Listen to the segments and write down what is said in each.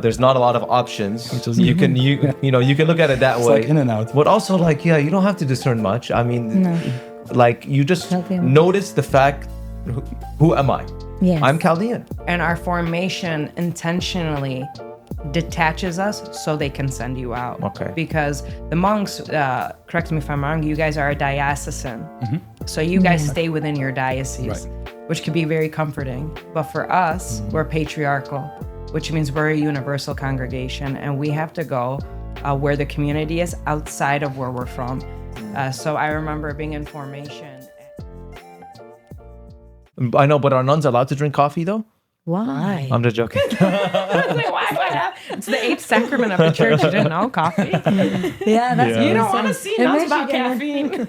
There's not a lot of options. You can you can look at it that way. Like in and out. But also like you don't have to discern much. I mean, like you just notice the fact. Who am I? Yes. I'm Chaldean. And our formation intentionally detaches us so they can send you out. Okay. Because the monks, correct me if I'm wrong, you guys are a diocesan. So you guys stay within your diocese, which could be very comforting. But for us, we're patriarchal, which means we're a universal congregation, and we have to go where the community is outside of where we're from. So I remember being in formation. I know, but are nuns allowed to drink coffee though? Why? I'm just joking. Why? It's the eighth sacrament of the church. You didn't know coffee. Yeah, that's You don't want to see nuns about caffeine.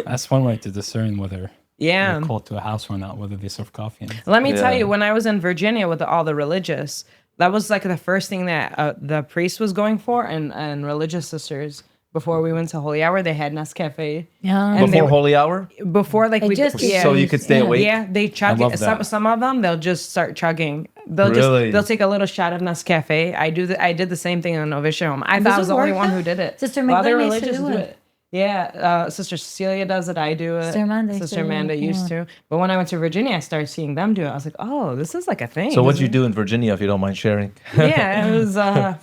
That's one way to discern whether Yeah. you're called to a house or not, whether they serve coffee. Let me tell you, when I was in Virginia with all the religious, that was like the first thing that the priest was going for, and religious sisters. Before we went to Holy Hour, they had Nescafe. Yeah. And Before holy hour? Before, like, we just- yeah. So you could stay awake? Yeah, they chug I love it. that. Some of them, they'll just start chugging. They'll Really? they'll take a little shot of Nescafe. I did the same thing in the novitiate home. I thought I was the only one who did it. Sister Other McLean used to religious do do it. it. Yeah, Sister Cecilia does it. I do it. Sister Amanda used Sister to do it, Amanda used to. But when I went to Virginia, I started seeing them do it. I was like, oh, this is like a thing. So what'd you do in Virginia, if you don't mind sharing? Yeah, it was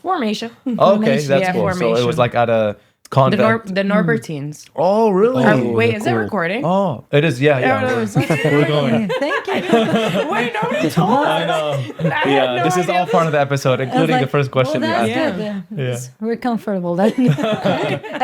formation. Okay, that's Yeah, cool. So it formation. was like at a convent. The Norbertines. Oh, really? Wait, is it recording? Oh, it is. Yeah. We're going. Thank you. Wait, nobody told us. I know. I Yeah, had this no is all idea. part of the episode, including like, the first question we that's asked. good. Yeah. We're comfortable. I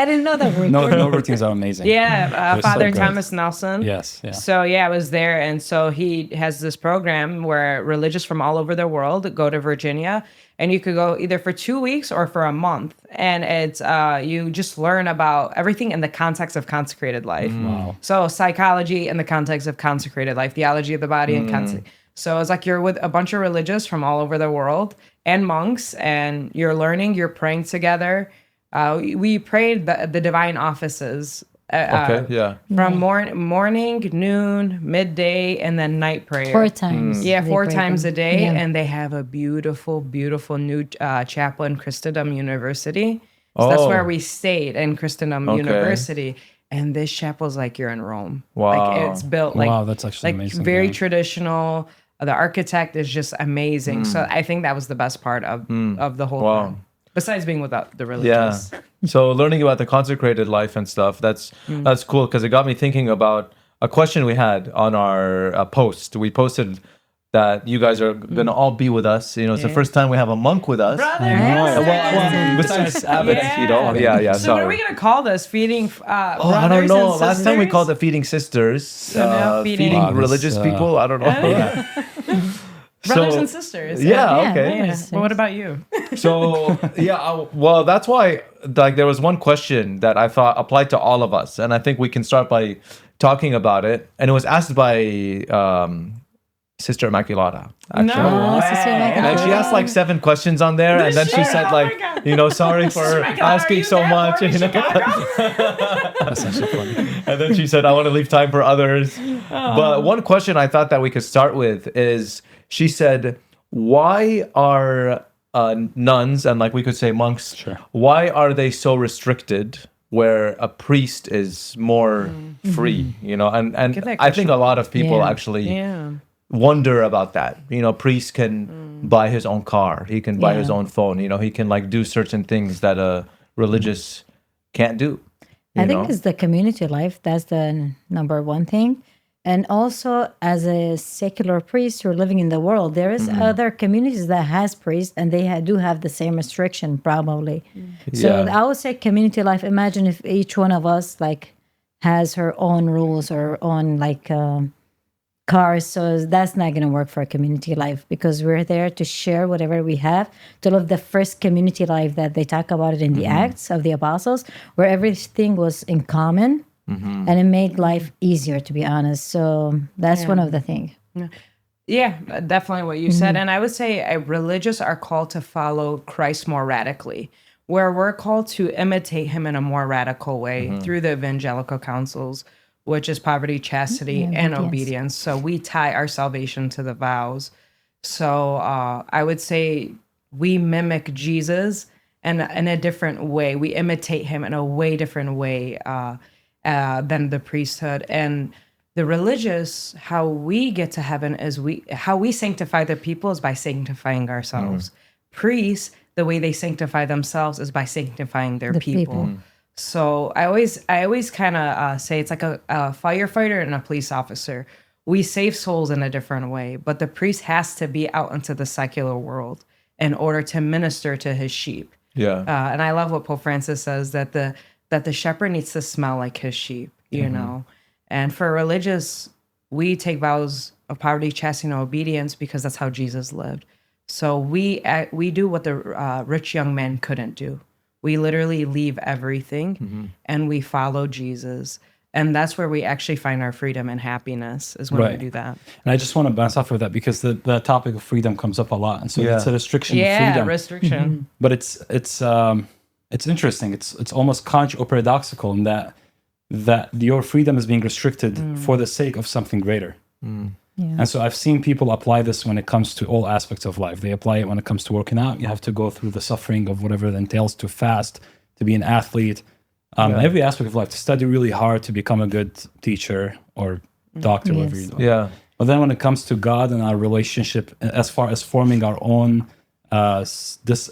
didn't know that we were No routines are amazing. Yeah, They're so Father good. Thomas Nelson. Yes. Yeah. So yeah, I was there, and so he has this program where religious from all over the world go to Virginia, and you could go either for 2 weeks or for a month, and it's you just learn about everything in the context of consecrated life. Wow. So psychology in the context of consecrated life, theology of the body, and so it's like you're with a bunch of religious from all over the world and monks, and you're learning, you're praying together. We prayed the divine offices. Okay. Yeah. From morning, noon, midday, and then night prayer. 4 times. Yeah, they 4 pray times them. a day, Yeah. and they have a beautiful, beautiful new chapel in Christendom University. So that's where we stayed in Christendom University, and this chapel is like you're in Rome. Wow. Like it's built like Wow, that's actually like amazing, very yeah. traditional. The architect is just amazing. So I think that was the best part of the whole Wow. thing. Besides being without the Yeah. religious. So learning about the consecrated life and stuff, that's cool, because it got me thinking about a question we had on our post. We posted that you guys are going to all be with us. You know, it's the first time we have a monk with us. Brother, Well, besides Abbott, you know. Yeah, yeah, So what are we sorry. gonna call this? Feeding Oh, I don't know. Last time we called it. it feeding sisters, now feeding feeding- Wow, this, religious people. I don't know. Brothers So- and sisters. Yeah, Yeah, okay. Yeah. Yes, But what about you? So well, that's why like there was one question that I thought applied to all of us, and I think we can start by talking about it. And it was asked by Sister Immaculata. Actually. Oh, Sister Immaculata. And she asked like 7 questions on there, and then she shit? said Oh like, my God. you know, sorry for Immaculata, are asking you so there much. for me, You know? That's actually funny. And then she said, I want to leave time for others. But one question I thought that we could start with is, she said, why are nuns, and like we could say monks, Sure. why are they so restricted where a priest is more free? You know, and Give that I think a lot of people Yeah. actually Yeah. wonder about that. You know, priest can buy his own car, he can buy his Yeah. own phone, you know, he can like do certain things that a religious can't do. I think know? it's the community life. That's the number one thing. And also, as a secular priest who are living in the world, there is other communities that has priests, and they do have the same restriction, probably. So Yeah. I would say community life. Imagine if each one of us like has her own rules or own like cars. So that's not going to work for a community life, because we're there to share whatever we have, to live the first community life that they talk about it in the Acts of the Apostles, where everything was in common. And it made life easier, to be honest. So that's one of the things. Yeah, definitely what you said. And I would say religious are called to follow Christ more radically, where we're called to imitate him in a more radical way through the evangelical counsels, which is poverty, chastity, and obedience. So we tie our salvation to the vows. So I would say we mimic Jesus in a different way. We imitate him in a way different way than the priesthood. And the religious, how we get to heaven is how we sanctify the people is by sanctifying ourselves. Priests, the way they sanctify themselves is by sanctifying their people. So I always kind of say it's like a firefighter and a police officer. We save souls in a different way, but the priest has to be out into the secular world in order to minister to his sheep. Yeah. And I love what Pope Francis says, that the shepherd needs to smell like his sheep, you know. And for religious, we take vows of poverty, chastity, and obedience because that's how Jesus lived. So we do what the rich young man couldn't do. We literally leave everything and we follow Jesus. And that's where we actually find our freedom and happiness, is when we do that. And I just want to bounce off of that because the topic of freedom comes up a lot. And so it's a restriction of freedom. Yeah, restriction. But it's interesting. It's almost contra or paradoxical in that your freedom is being restricted for the sake of something greater. Yeah. And so I've seen people apply this when it comes to all aspects of life. They apply it when it comes to working out. You have to go through the suffering of whatever it entails to fast, to be an athlete, every aspect of life, to study really hard to become a good teacher or doctor, whatever you're doing. Yeah. But then when it comes to God and our relationship, as far as forming our own our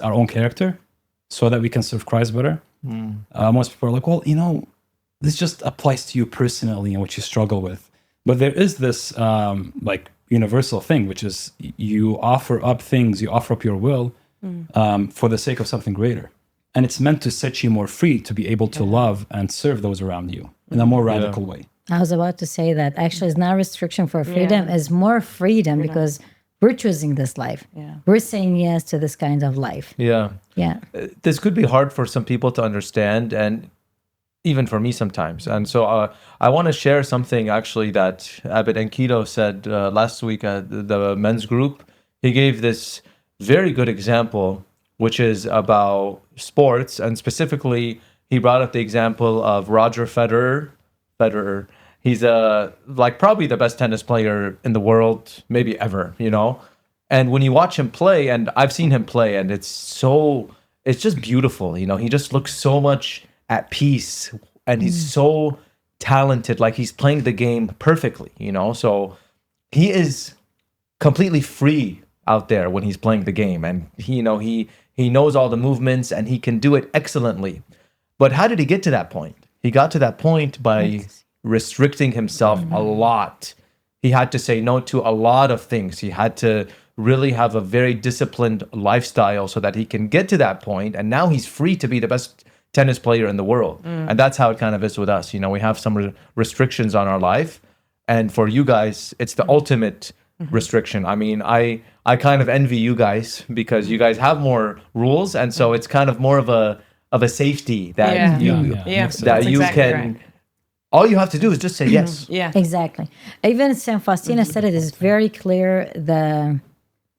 own character, so that we can serve Christ better, most people are like, well, this just applies to you personally and what you struggle with. But there is this universal thing, which is you offer up things, you offer up your will for the sake of something greater. And it's meant to set you more free to be able to love and serve those around you in a more radical way. I was about to say that actually it's not restriction for freedom, it's more freedom because we're choosing this life. Yeah. We're saying yes to this kind of life. Yeah. Yeah. This could be hard for some people to understand, and even for me sometimes. And so I want to share something actually that Abbot Ankido said last week at the men's group. He gave this very good example, which is about sports. And specifically, he brought up the example of Roger Federer. He's probably the best tennis player in the world, maybe ever, And when you watch him play, and I've seen him play, and it's just beautiful. He just looks so much at peace, and he's so talented, like he's playing the game perfectly, so he is completely free out there when he's playing the game, and he knows all the movements and he can do it excellently. But how did he get to that point? He got to that point by restricting himself a lot. He had to say no to a lot of things. He had to really have a very disciplined lifestyle so that he can get to that point, and now he's free to be the best tennis player in the world. And that's how it kind of is with us. We have some restrictions on our life, and for you guys it's the ultimate restriction. I mean, I kind of envy you guys because you guys have more rules, and so it's kind of more of a safety that you can. All you have to do is just say yes. Exactly. Even Saint Faustina said it is very clear the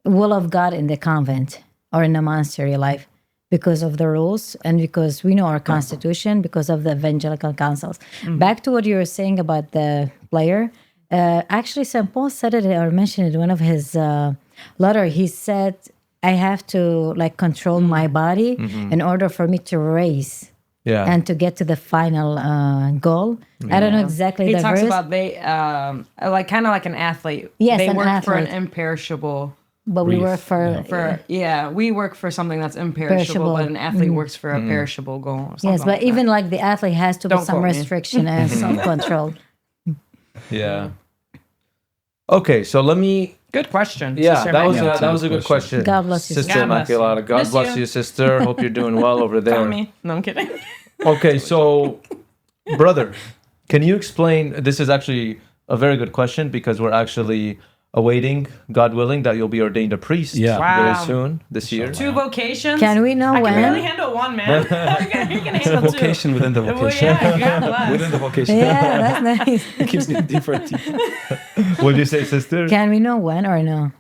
will of God in the convent or in the monastery life, because of the rules and because we know our constitution, because of the evangelical councils. Back to what you were saying about the player. Actually, St. Paul said it or mentioned it in one of his letter. He said, I have to control my body in order for me to race and to get to the final goal. I don't know exactly the verse. He talks about they kind of like an athlete. Yes, they an work athlete. for an imperishable. But we work we work for something that's imperishable, but an athlete works for a perishable goal. Yes, but even the athlete has to put some restriction and self-control. Yeah. Okay, so let me. Good question. Yeah, Sister that was a good question. God bless you, Sister Immaculata. God bless you, sister. Hope you're doing well over there. Call me. No, I'm kidding. Okay, so brother, can you explain? This is actually a very good question because we're actually awaiting, God willing, that you'll be ordained a priest very soon this year. 2 vocations. Can we know when? I can barely handle one, man. You can handle 2. Vocation within the vocation. Well, God bless. Within the vocation. Yeah, that's nice. It keeps me different. What did you say, sister? Can we know when or no?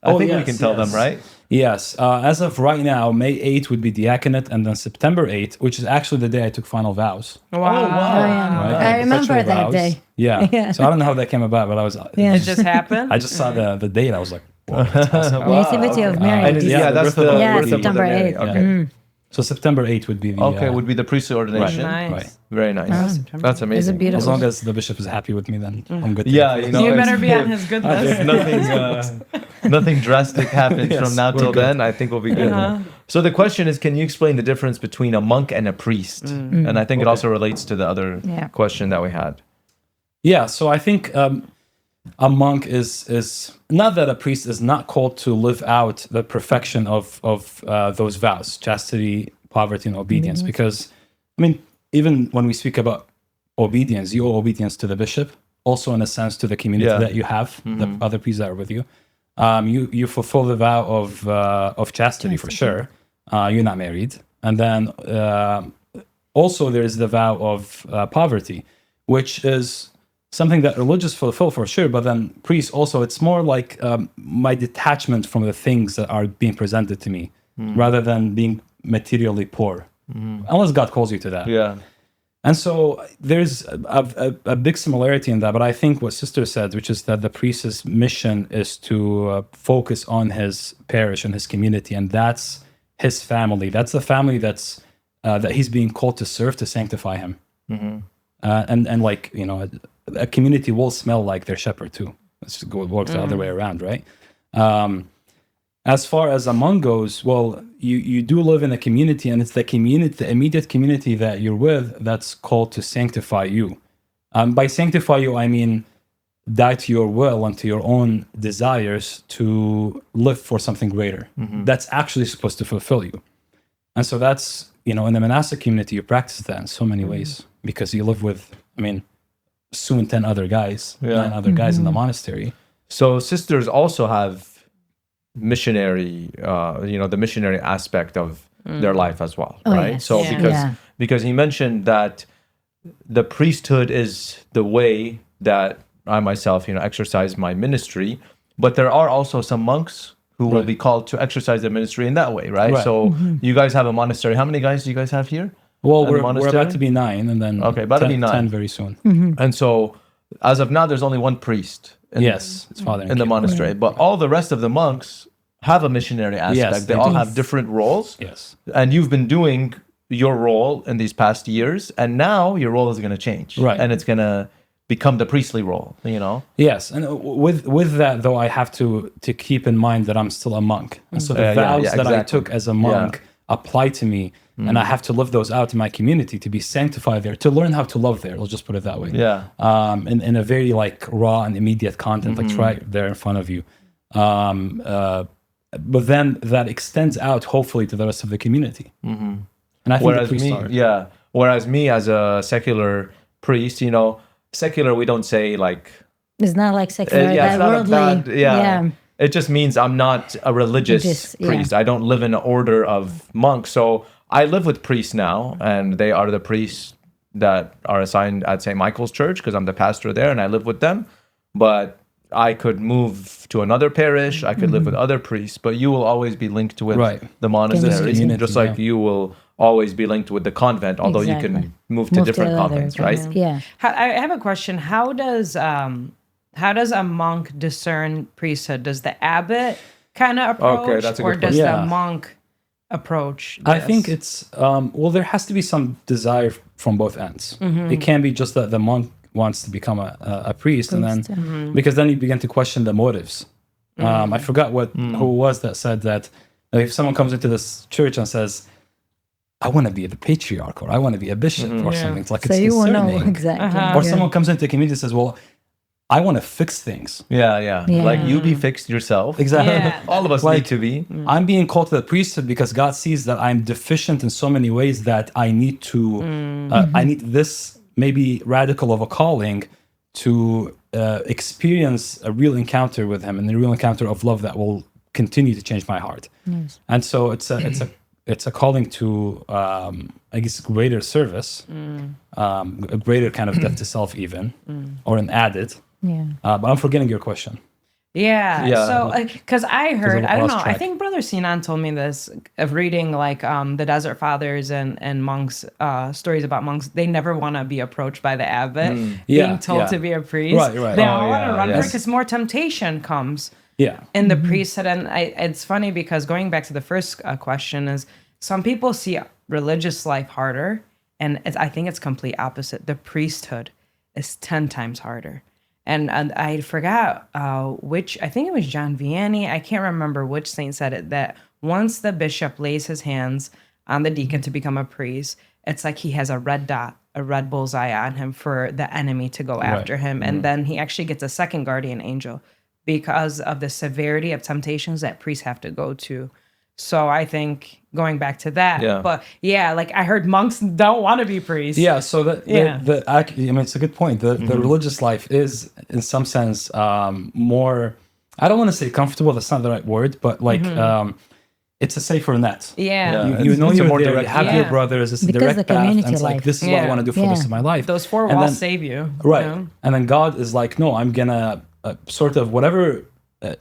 I think we can tell them, right? Yes. As of right now, May 8th would be diaconate, and then September 8th, which is actually the day I took final vows. Wow. Oh, yeah. Right? I remember Perpetual that vows. day. Yeah. So I don't know how that came about, but I was. It just happened. I just saw the date. I was like, Nativity of Mary. And Yeah, yeah, the that's birth of the the birth of September Mother Mary. 8th. Okay. So September 8th would be the Okay, would be the priesthood ordination. Nice. right. Very nice. That's amazing. beautiful. As long as the bishop is happy with me, then I'm good. Yeah, you know, You if- better be on if- his good list. If nothing drastic happens from now till then, I think we'll be good. So the question is, can you explain the difference between a monk and a priest? And I think it also relates to the other Yeah. question that we had. Yeah, so I think a monk is not that a priest is not called to live out the perfection of those vows, chastity, poverty, and obedience. Because, I mean, even when we speak about obedience, you owe obedience to the bishop, also in a sense to the community Yeah. that you have, the other priests that are with you. You fulfill the vow of chastity for sure. You're not married, and then also there is the vow of poverty, which is something that religious fulfill for sure, but then priests also, it's more like my detachment from the things that are being presented to me, rather than being materially poor, unless God calls you to that. Yeah. And so there's a big similarity in that, but I think what Sister said, which is that the priest's mission is to focus on his parish and his community, and that's his family. That's the family that he's being called to serve, to sanctify him. And like, you know, a community will smell like their shepherd too. It works the other way around, right? As far as a monk goes, well, you do live in a community, and it's the community, the immediate community that you're with, that's called to sanctify you. By sanctify you, I mean die to your will and to your own desires to live for something greater. That's actually supposed to fulfill you. And so that's, you know, in the monastic community, you practice that in so many ways, because you live with, I mean, soon 10 other guys, 9 other guys in the monastery. So sisters also have missionary, the missionary aspect of their life as well, right? yes. So Yeah. because he mentioned that the priesthood is the way that I myself, exercise my ministry, but there are also some monks who will be called to exercise their ministry in that way, right? Right. So you guys have a monastery. How many guys do you guys have here? Well, And we're monastery? about to be 9, and then Okay, about to 10, be 9. 10 very soon. And so as of now, there's only one priest Yes, it's Father in the Ankido. monastery, but all the rest of the monks have a missionary aspect. Yes, they they all do. have different roles. Yes. And you've been doing your role in these past years, and now your role is going to change. Right. And it's going to become the priestly role, Yes, and with that though, I have to keep in mind that I'm still a monk, and so the Yeah, vows that I exactly. took as a monk apply to me, and I have to live those out in my community to be sanctified there, to learn how to love there. Let's just put it that way. Yeah. In a very like raw and immediate content, like it's right there in front of you. But then that extends out hopefully to the rest of the community. And I think the priests are. Whereas me as a secular priest, secular, we don't say like, It's not like secular, it's that not a worldly. bad, it just means I'm not a religious Religious, yeah. priest. I don't live in an order of monks. So I live with priests now, and they are the priests that are assigned at St. Michael's Church because I'm the pastor there, and I live with them. But I could move to another parish. I could live with other priests, but you will always be linked with Right. the monastery, Community, just like yeah. you will always be linked with the convent, although you can Exactly. move to different other convents, right? ones. Yeah. I have a question. How does a monk discern priesthood? Does the abbot kind of approach, that's a or good does question. the Yeah. monk approach? I this? think it's there has to be some desire from both ends. It can't be just that the monk wants to become a priest, and then because then you begin to question the motives. I forgot who it was that said that if someone comes into this church and says, "I want to be the patriarch," or "I want to be a bishop," or something, it's like So it's you will know discerning. exactly. Or someone comes into the community and says, "Well, I want to fix things." Yeah. Like you be fixed yourself. Exactly. Yeah. All of us Like- need to be. I'm being called to the priesthood because God sees that I'm deficient in so many ways that I need to, I need this maybe radical of a calling to experience a real encounter with Him, and a real encounter of love that will continue to change my heart. Yes. And so it's a calling to, I guess, greater service, a greater kind of death to self, even, or an added. Yeah. But I'm forgetting your question. Yeah. Yeah. So, because I heard, I don't lost know, I track. think Brother Sinan told me this of reading like the Desert Fathers and monks, stories about monks. They never want to be approached by the abbot, Yeah, being told yeah. to be a priest. Right. They Oh, all want to yeah, run yeah. because more temptation comes. Yeah. in the priesthood. And it's funny because going back to the first question is some people see religious life harder, and I think it's complete opposite. The priesthood is 10 times harder. And I forgot which, I think it was John Vianney. I can't remember which saint said it, that once the bishop lays his hands on the deacon to become a priest, it's like he has a red dot, a red bullseye on him for the enemy to go after him. And then he actually gets a second guardian angel because of the severity of temptations that priests have to go to. So I think going back to that, but like I heard monks don't want to be priests. Yeah, so I mean, it's a good point. The religious life is, in some sense, more. I don't want to say comfortable. That's not the right word, but like it's a safer net. Yeah, You know, it's a you're more there, direct you have path. your brothers. It's a Because direct the path, community and it's like life. this is what I want to do for the rest of my life. those four And walls then- save you. Right, You know? and then God is like, no, I'm gonna sort of whatever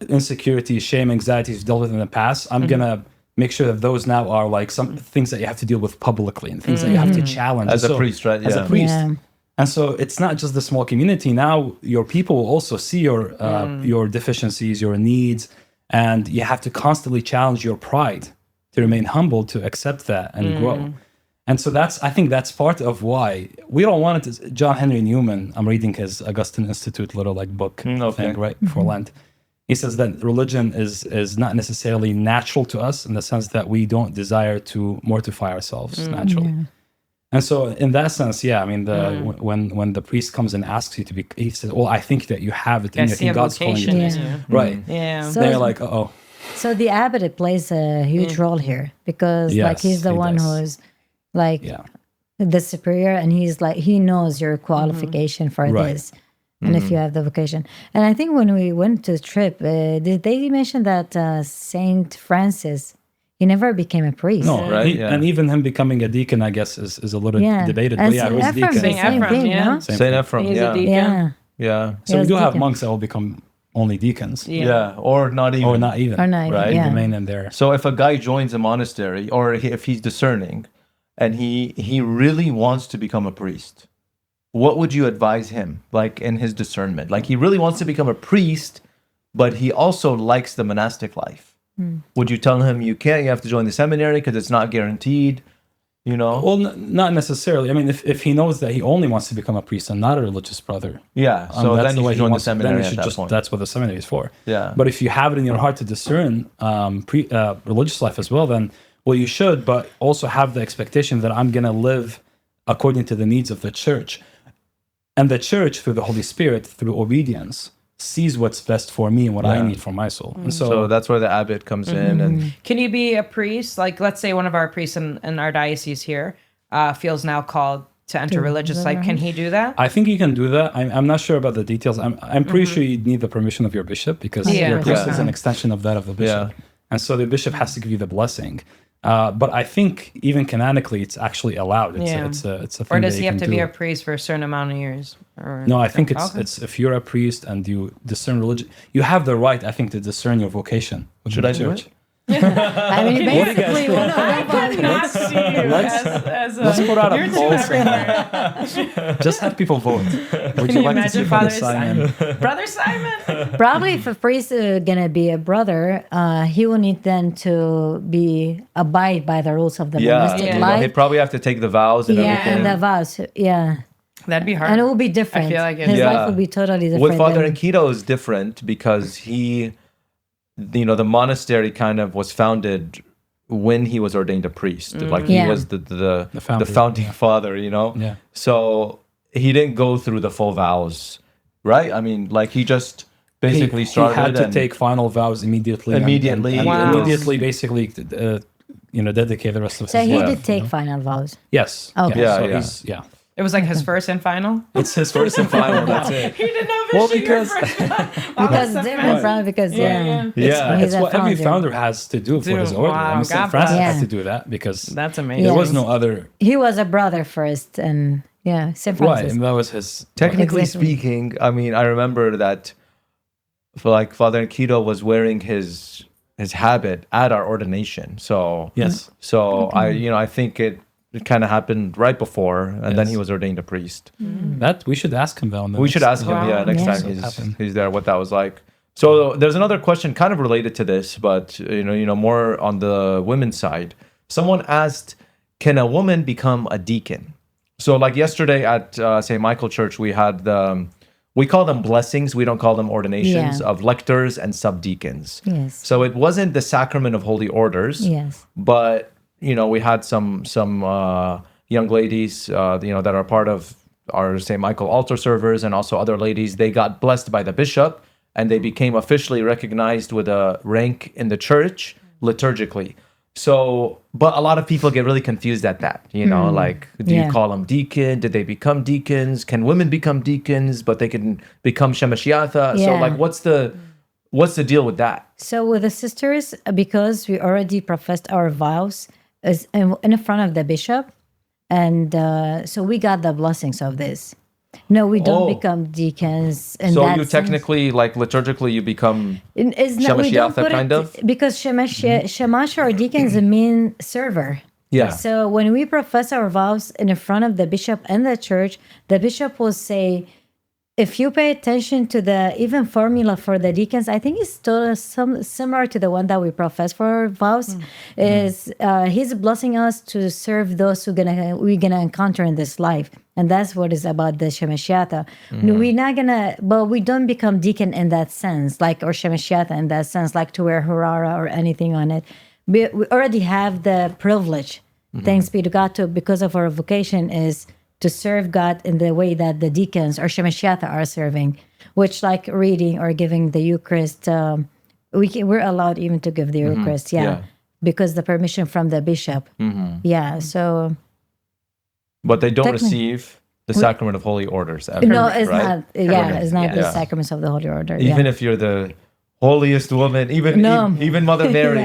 insecurities, shame, anxieties you've dealt with in the past. I'm gonna make sure that those now are like some things that you have to deal with publicly and things that you have to challenge As a So- priest, right? As a Yeah. priest. Yeah. And so it's not just the small community. Now your people will also see your deficiencies, your needs, and you have to constantly challenge your pride to remain humble, to accept that and grow. And so I think that's part of why we don't want it to. John Henry Newman, I'm reading his Augustine Institute little like book thing right for Lent. He says that religion is not necessarily natural to us in the sense that we don't desire to mortify ourselves naturally. And so, in that sense, I mean, when the priest comes and asks you to be, he says, "Well, I think that you have it, and I think God's calling you to vocation this." in you. Right? Yeah. So- They're like, "Oh, So the abbot plays a huge role here because like Yes, he's the he one does. who's like yeah, the superior, and he's like he knows your qualification for Right. this, and if you have the vocation. And I think when we went to the trip, did they mention that Saint Francis, he never became a priest? no, Right, yeah. and even him becoming a deacon, I guess, is a little debated. And But yeah, Saint he was a Ephraim, deacon. the same Ephraim, thing, yeah. no? Same Saint thing. Ephraim, He's a yeah. deacon. Yeah, Yeah. So we was do have deacon. monks that will become only deacons, Yeah. Or not even. or not even, or not, Right, yeah. remain in there. So if a guy joins a monastery, or if he's discerning, and he really wants to become a priest, what would you advise him, like in his discernment? Like he really wants to become a priest, but he also likes the monastic life. Would you tell him you can't? You have to join the seminary because it's not guaranteed. You know? Well, not necessarily. I mean, if he knows that he only wants to become a priest and not a religious brother, Yeah. So that's then the you way should he join the wants to- then seminary you at should that just- point. That's what the seminary is for. Yeah. But if you have it in your heart to discern religious life as well, then well, you should, but also have the expectation that I'm going to live according to the needs of the church. And the church, through the Holy Spirit, through obedience, sees what's best for me and what I Yeah. need for my soul. And So that's where the abbot comes in, and Can you be a priest? Like, let's say one of our priests in our diocese here feels now called to enter religious life. Can he do that? I think you can do that. I'm not sure about the details. I'm pretty sure you need the permission of your bishop because Yeah. your priest Yeah. is an extension of that of the bishop. Yeah. And so the bishop has to give you the blessing. But I think even canonically, it's actually allowed. It's a thing Or does that he you have can to be do. a priest for a certain amount of years? Or, No, I think Okay. it's if you're a priest and you discern religion, you have the right, I think, to discern your vocation. Should I do it? I mean, basically, think? one of I could not see you as a, Let's put out a you're too poll. everywhere. Just have people vote. Would Can you like to see imagine Father Simon? Simon? Brother Simon? probably if a priest is gonna be a brother, he will need then to be abide by the rules of the Yeah. monastic You know, life. he'd probably have to take the vows and Yeah, everything. and the vows. Yeah, That'd be hard. and it will be different. I feel like it- his Yeah. life will be totally different. With Father than- Ankido is different because the monastery kind of was founded when he was ordained a priest. Like he Yeah. was the founder. founding father, Yeah. So he didn't go through the full vows, right? I mean, like he just basically started He had to and- take final vows immediately. Immediately. And Wow. immediately, basically, dedicate the rest of So his he life. did take final vows. Yes. Okay. Yeah, So yeah. he's, yeah. It was like his first and final? It's his first and final. That's it. He didn't know Well, officially because- your first one. Because it's different from because Yeah. he's It's a what every founder. founder has to do for his Dude, order. wow, I mean, God St. Francis bless. had to Yeah. do that because That's amazing. there Yeah. was no other. He was a brother first, and Saint Right, Francis. and that was his. Technically Exactly. speaking, I mean, I remember that Father Ankido was wearing his habit at our ordination. So Yes. So I think it kind of happened right before, and then Yes. he was ordained a priest. That we should ask him though. We should ask him, Wow. next Yeah. time Happened. he's there, what that was like. So there's another question kind of related to this, but more on the women's side. Someone asked, can a woman become a deacon? So like yesterday at St. Michael Church, we had we call them blessings. We don't call them ordinations of lectors and subdeacons. Yes. So it wasn't the sacrament of holy orders. Yes. But we had some young ladies, that are part of our St. Michael altar servers, and also other ladies. They got blessed by the bishop, and they became officially recognized with a rank in the church liturgically. So, but a lot of people get really confused at that, like, do you call them deacon? Did they become deacons? Can women become deacons, but they can become shemashiyatha? Yeah. So like, what's the deal with that? So with the sisters, because we already professed our vows in front of the bishop, and so we got the blessings of this. No, we don't become deacons. So you technically, like liturgically, you become shemashiyatha, kind of? Because shemash or deacons mean server. Yeah. So when we profess our vows in front of the bishop and the church, the bishop will say, if you pay attention to the even formula for the deacons, I think it's still similar to the one that we profess for our vows. Is he's blessing us to serve those we're gonna encounter in this life, and that's what is about the shemashiyatha. We're not gonna, but we don't become deacon in that sense, like, or shemashiyatha in that sense, like to wear harara or anything on it. We already have the privilege, thanks be to God, because of our vocation is to serve God in the way that the deacons or shemashiyatha are serving, which like reading or giving the Eucharist, we're allowed even to give the Eucharist, because the permission from the bishop. So. But they don't receive the sacrament of holy orders ever. No, it's right? not. It's not the sacraments of the holy order. Even if you're the holiest woman, even Mother Mary,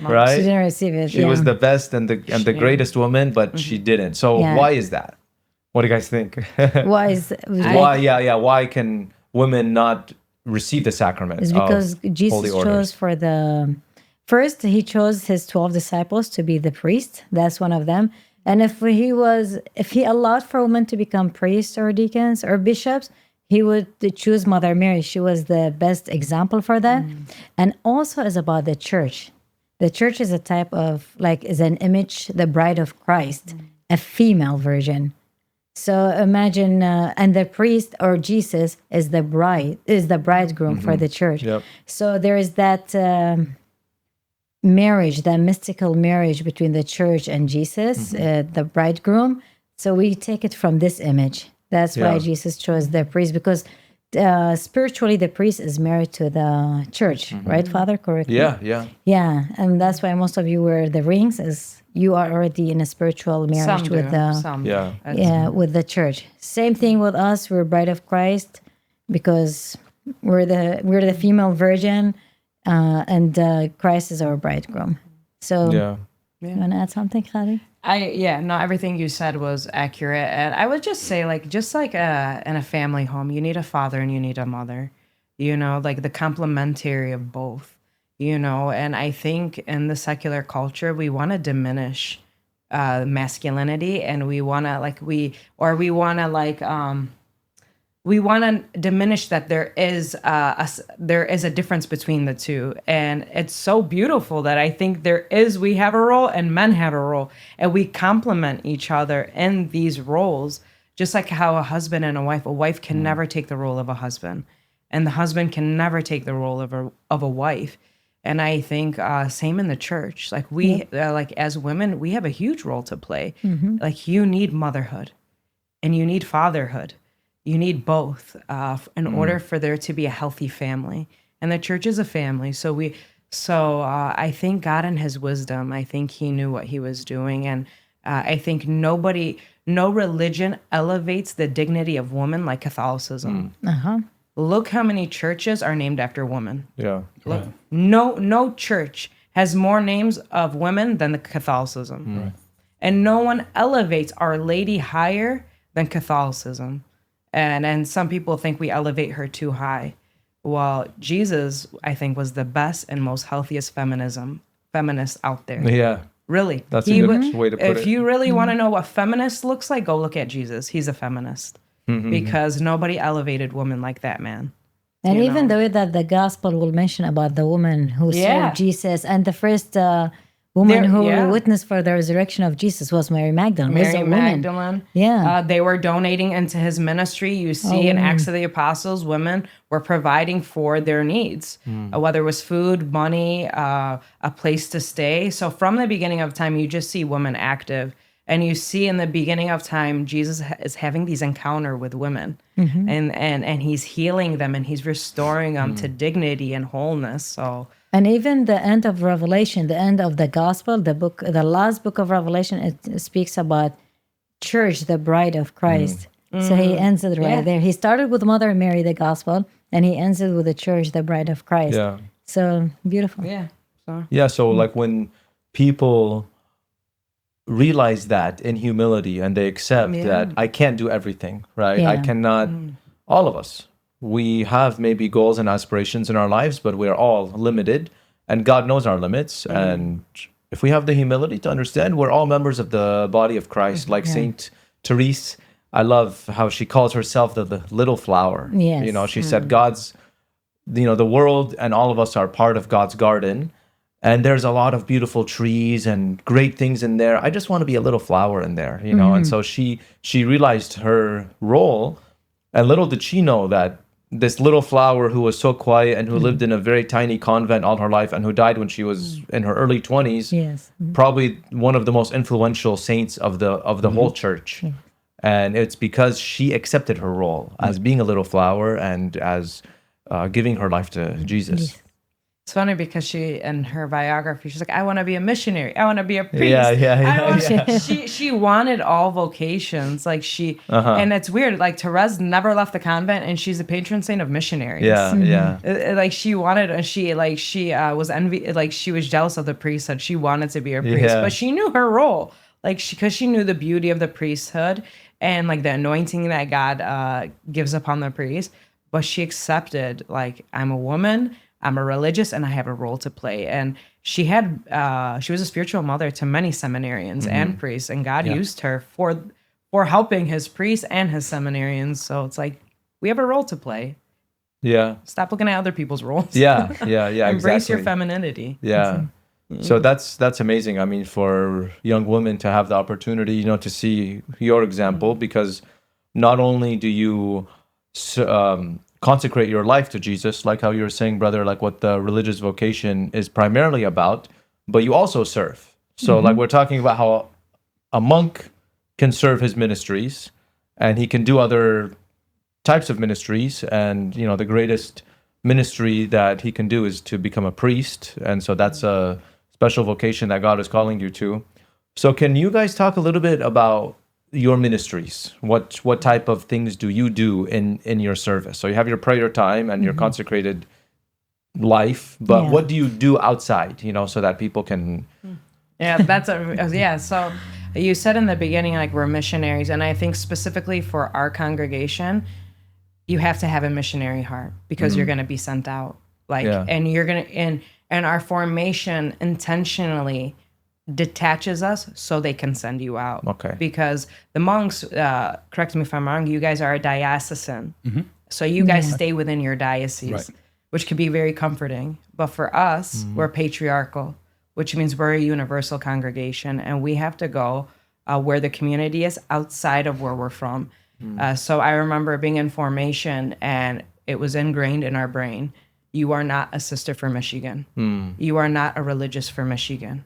right? She didn't receive it. She was the best and the greatest woman, but she didn't. So why is that? What do you guys think? Why is why can women not receive the sacrament? It's because Jesus chose for first he chose his 12 disciples to be the priest. That's one of them. And if he allowed for women to become priests or deacons or bishops, he would choose Mother Mary. She was the best example for that. And also is about the church. The church is a type of, is an image, the bride of Christ, a female version. So imagine, and the priest or Jesus is the bridegroom for the church. Yep. So there is that marriage, that mystical marriage between the church and Jesus, the bridegroom. So we take it from this image. That's why Jesus chose the priest, because spiritually the priest is married to the church, right, Father? Correct? Yeah, and that's why most of you wear the rings, is you are already in a spiritual marriage with the church. Same thing with us. We're bride of Christ because we're the female virgin, and Christ is our bridegroom. So, you want to add something, Khadi? Everything you said was accurate. And I would just say, in a family home, you need a father and you need a mother, like the complementary of both, and I think in the secular culture, we want to diminish masculinity, and we want to diminish that there is a difference between the two. And it's so beautiful that I think we have a role and men have a role, and we complement each other in these roles, just like how a husband and a wife can never take the role of a husband, and the husband can never take the role of a wife. And I think same in the church, as women, we have a huge role to play. You need motherhood and you need fatherhood. You need both in order for there to be a healthy family. And the church is a family. So I think God in his wisdom, I think he knew what he was doing. And I think no religion elevates the dignity of woman like Catholicism. Look how many churches are named after women. Yeah. Look, no church has more names of women than the Catholicism. Right. And no one elevates Our Lady higher than Catholicism. And some people think we elevate her too high. Well, Jesus, I think, was the best and most healthiest feminist out there. Yeah. Really. That's a good way to put it. If you really want to know what feminist looks like, go look at Jesus. He's a feminist. Because nobody elevated women like that man. And you even know? the way that the gospel will mention about the woman who Yeah. served Jesus, and the first woman There- who yeah. witnessed for the resurrection of Jesus was Mary Magdalene. who is Mary a woman. Magdalene. Yeah. They were donating into his ministry. You see in Acts of the Apostles, women were providing for their needs, whether it was food, money, a place to stay. So from the beginning of time, you just see women active. And you see in the beginning of time, Jesus is having these encounter with women, and he's healing them, and he's restoring them to dignity and wholeness. So And even the end of Revelation, the end of the gospel, the last book of Revelation, it speaks about church, the bride of Christ. So he ends it right Yeah. there. He started with Mother Mary, the gospel, and he ends it with the church, the bride of Christ. Yeah. So beautiful. So like when people realize that in humility and they accept that I can't do everything, right? I Yeah. cannot, all of us, we have maybe goals and aspirations in our lives, but we're all limited and God knows our limits. And if we have the humility to understand, we're all members of the body of Christ, like Saint Therese. I love how she calls herself the little flower. Yes. You know, she said God's, the world and all of us are part of God's garden. And there's a lot of beautiful trees and great things in there. I just want to be a little flower in there, And so she realized her role, and little did she know that this little flower who was so quiet and who lived in a very tiny convent all her life and who died when she was in her early 20s, Yes. probably one of the most influential saints of the whole church. And it's because she accepted her role as being a little flower and as giving her life to Jesus. it's funny because she, in her biography, she's like, I want to be a missionary. I want to be a priest. She wanted all vocations. Like and it's weird. Like Therese never left the convent, and she's the patron saint of missionaries. Like she wanted, and she was envy. Like she was jealous of the priesthood. She wanted to be a priest, but she knew her role. Like because she knew the beauty of the priesthood and like the anointing that God gives upon the priest. But she accepted, like, I'm a woman, I'm a religious, and I have a role to play. And she was a spiritual mother to many seminarians and priests, and God used her for helping his priests and his seminarians. So it's like, we have a role to play. Yeah. Stop looking at other people's roles. Yeah. Embrace your exactly. femininity. Yeah. So that's amazing. I mean, for young women to have the opportunity, to see your example, because not only do you consecrate your life to Jesus, like how you were saying, brother, like what the religious vocation is primarily about, but you also serve. So like we're talking about how a monk can serve his ministries and he can do other types of ministries. And, the greatest ministry that he can do is to become a priest. And so that's a special vocation that God is calling you to. So can you guys talk a little bit about your ministries? What type of things do you do in your service? So you have your prayer time and your consecrated life, but what do you do outside, so that people can... So you said in the beginning, like, we're missionaries, and I think specifically for our congregation, you have to have a missionary heart because you're going to be sent out, and you're going to, and our formation intentionally detaches us so they can send you out. Okay. Because the monks, correct me if I'm wrong, you guys are a diocesan. So you guys stay within your diocese, which can be very comforting. But for us, we're patriarchal, which means we're a universal congregation, and we have to go where the community is outside of where we're from. So I remember being in formation, and it was ingrained in our brain. You are not a sister for Michigan. You are not a religious for Michigan.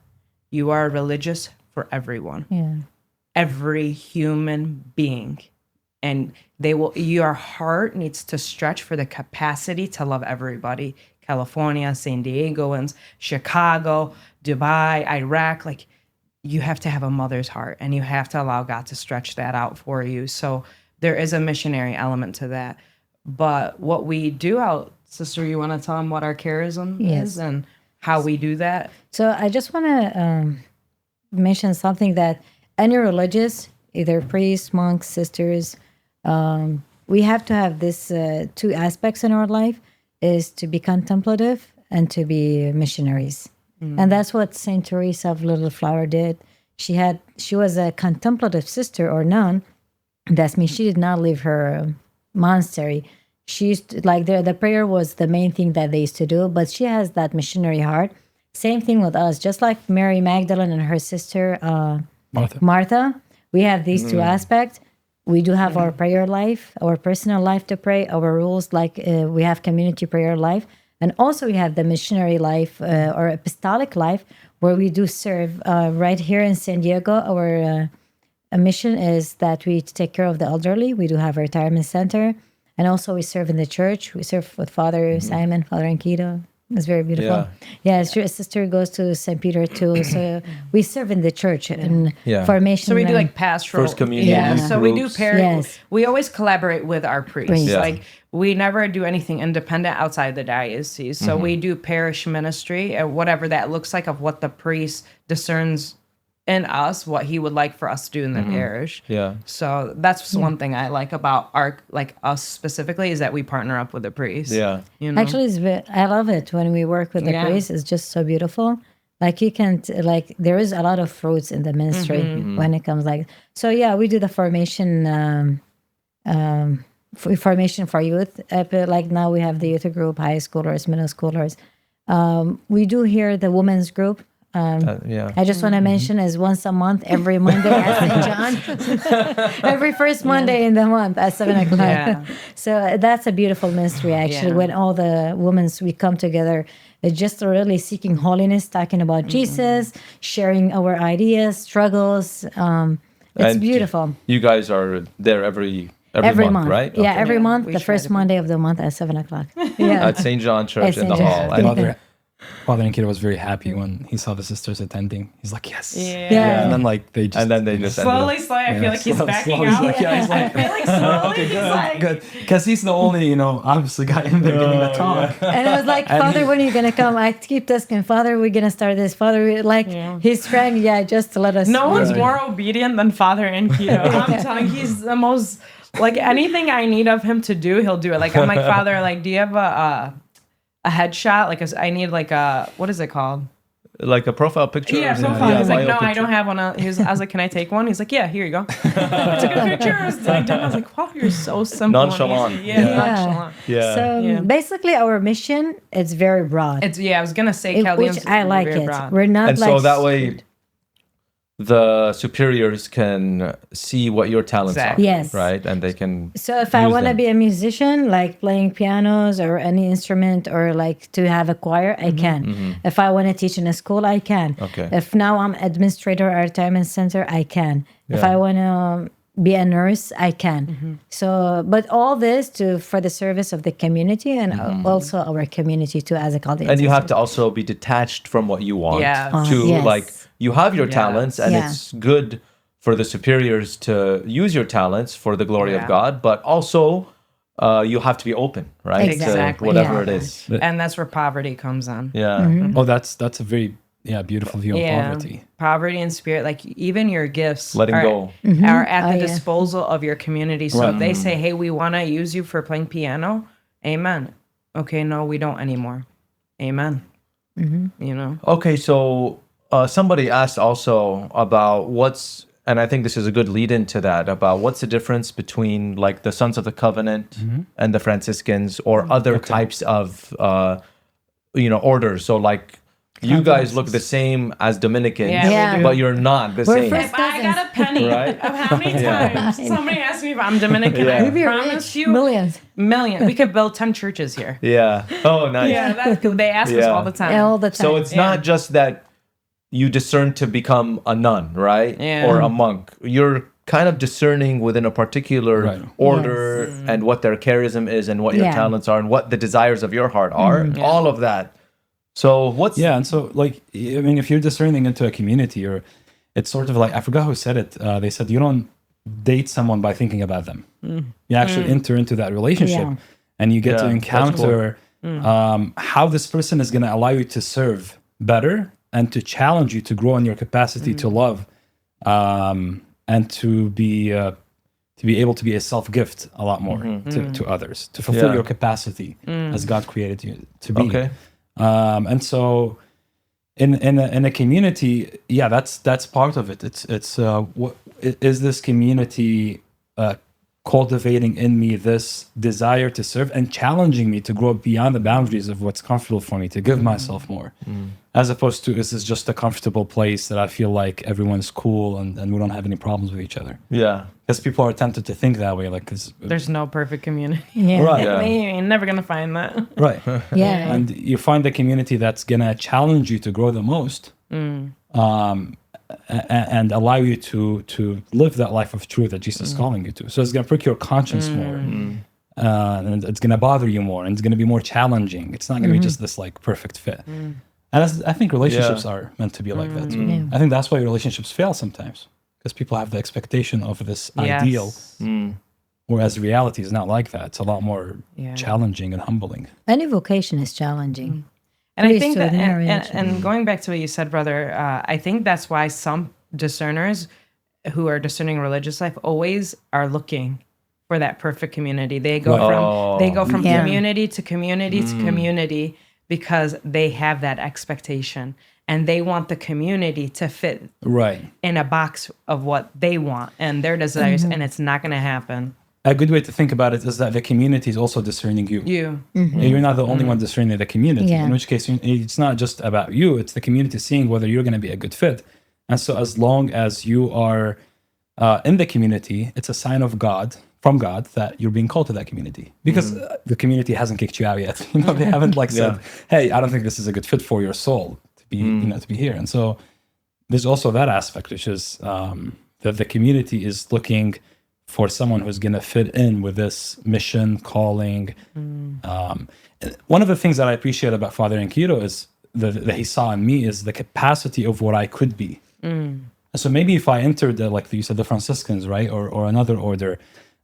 You are religious for everyone. Yeah. Every human being. And your heart needs to stretch for the capacity to love everybody. California, San Diegoans, Chicago, Dubai, Iraq, like, you have to have a mother's heart, and you have to allow God to stretch that out for you. So there is a missionary element to that. But what we do out, sister, you want to tell them what our charism is and how we do that? So I just want to mention something that any religious, either priests, monks, sisters, we have to have this two aspects in our life, is to be contemplative and to be missionaries. And that's what Saint Teresa of Little Flower did. She was a contemplative sister or nun. That means she did not leave her monastery. she used to, like the prayer was the main thing that they used to do, but she has that missionary heart. Same thing with us, just like Mary Magdalene and her sister Martha. We have these two aspects. We do have our prayer life, our personal life to pray, our rules, like we have community prayer life. And also we have the missionary life or apostolic life where we do serve. Right here in San Diego, our mission is that we take care of the elderly. We do have a retirement center. And also we serve in the church. We serve with Father Simon, Father Ankido. It's very beautiful. Yeah, sister goes to St. Peter too. So we serve in the church and formation. So we do like pastoral. First communion. Yeah. So we do Yes. We always collaborate with our priests. Priests. Yeah. Like we never do anything independent outside the diocese. So we do parish ministry and whatever that looks like of what the priest discerns in us, what he would like for us to do in the parish. Yeah. So that's one thing I like about us specifically is that we partner up with the priest. Yeah. You know? Actually, I love it when we work with the priest. It's just so beautiful. Like you can't there is a lot of fruits in the ministry when it comes like. So yeah, we do the formation formation for youth. Like now we have the youth group, high schoolers, middle schoolers. We do here the women's group. I just want to mention is once a month, every Monday at St. John. Every first Monday in the month at 7:00. Yeah. So that's a beautiful ministry actually. When all the women we come together, it's just really seeking holiness, talking about Jesus, sharing our ideas, struggles. It's beautiful. You guys are there every month, right? Yeah, every month, we the try first to be. Monday of the month at 7:00. Yeah. At St. John Church in the St. hall. John. And Father Ankido was very happy when he saw the sisters attending. He's like, yes. Yeah. And then like they just Slowly, I feel like he's backing out. He's I like, feel like slowly he's like, good. Because he's the only, obviously guy in there giving the talk. And I was like, Father, when are you going to come? I keep asking, Father, we're going to start this. Father, he's trying, just to let us. no one's more obedient than Father Ankido. I'm telling you, he's the most, like anything I need of him to do, he'll do it. Like I'm like, Father, like, do you have a headshot? Like I need like what is it called? like a profile picture? Yeah, or something? profile. He's like, bio no, I picture. don't have one. I was like, can I take one? He's like, yeah, here you go. I took a picture. I was like, wow, you're so simple. and Nonchalant. easy. Yeah. Nonchalant. Yeah. So basically, our mission is very broad. I was gonna say Chaldean's which I like very it. broad. We're not and like so that way the superiors can see what your talents Exactly. are. Yes. Right? And they can So if I use want to them. be a musician, like playing pianos or any instrument, or like to have a choir, I can. If I want to teach in a school, I can. Okay. If now I'm administrator at a retirement center, I can. If Yeah. I want to be a nurse, I can. So, but all this for the service of the community and also our community too, as a Chaldean. and you have sister. to also be detached from what you want Yeah. to Yes. like you have your Yeah. talents and Yeah. it's good for the superiors to use your talents for the glory of Yeah. God, but also you have to be open, right? Exactly. To whatever Yeah. it is. And that's where poverty comes in. Yeah. Oh, that's a very beautiful view of poverty. Poverty and spirit, like even your gifts Letting are, go. are at the yeah. disposal of your community. So if they say, hey, we want to use you for playing piano, amen. Okay, no, we don't anymore. Amen. You know? Okay, so somebody asked also about and I think this is a good lead into that, about what's the difference between like the Sons of the Covenant and the Franciscans or other types of, orders. So like you guys look the same as Dominicans, Yeah, we do. but you're not the We're same. first If I got a penny Right? of how many times somebody asked me if I'm Dominican, Yeah. I We'd be promise rich. you Millions. million. We could build 10 churches here. Yeah. Oh, nice. Yeah, they ask us Yeah. all the time. All the time. So it's not just that you discern to become a nun, right? Yeah. Or a monk. You're kind of discerning within a particular order and what their charism is and what your Yeah. talents are and what the desires of your heart are. All of that. So what's And so like if you're discerning into a community, or it's sort of like, I forgot who said it. They said you don't date someone by thinking about them. You actually enter into that relationship, Yeah. and you get to Yeah, encounter how this person is going to allow you to serve better and to challenge you to grow in your capacity to love, and to be able to be a self gift a lot more to others, to fulfill Yeah. your capacity as God created you to be. Okay. And so in a community, that's part of it. It's what is this community cultivating in me this desire to serve and challenging me to grow beyond the boundaries of what's comfortable for me, to give myself more, as opposed to this is just a comfortable place that I feel like everyone's cool and we don't have any problems with each other. Yeah. Because people are tempted to think that way, like, because There's no perfect community. Yeah. Right. Yeah. You ain't never gonna find that. right, Yeah. and you find the community that's gonna challenge you to grow the most, and allow you to live that life of truth that Jesus is calling you to. So it's gonna prick your conscience more, and it's gonna bother you more, and it's gonna be more challenging. It's not gonna be just this like perfect fit. And I think relationships are meant to be like that too. Yeah. I think that's why relationships fail sometimes, because people have the expectation of this ideal, Yes. whereas reality is not like that. It's a lot more Yeah. challenging and humbling. Any vocation is challenging. And I think that, Priesthood, and, marriage. and going back to what you said, brother, I think that's why some discerners who are discerning religious life always are looking for that perfect community. They go Right. from Yeah. community to community to community because they have that expectation and they want the community to fit Right. in a box of what they want and their desires, and it's not going to happen. A good way to think about it is that the community is also discerning you. You're not the only one discerning the community. Yeah. In which case, it's not just about you; it's the community seeing whether you're going to be a good fit. And so, as long as you are in the community, it's a sign of God, from God, that you're being called to that community, because the community hasn't kicked you out yet. They haven't like said, "Hey, I don't think this is a good fit for your soul to be, to be here." And so, there's also that aspect, which is that the community is looking for someone who's going to fit in with this mission, calling. One of the things that I appreciate about Father Ankido is that he saw in me is the capacity of what I could be. And so maybe if I entered, like you said, the Franciscans, right, or another order,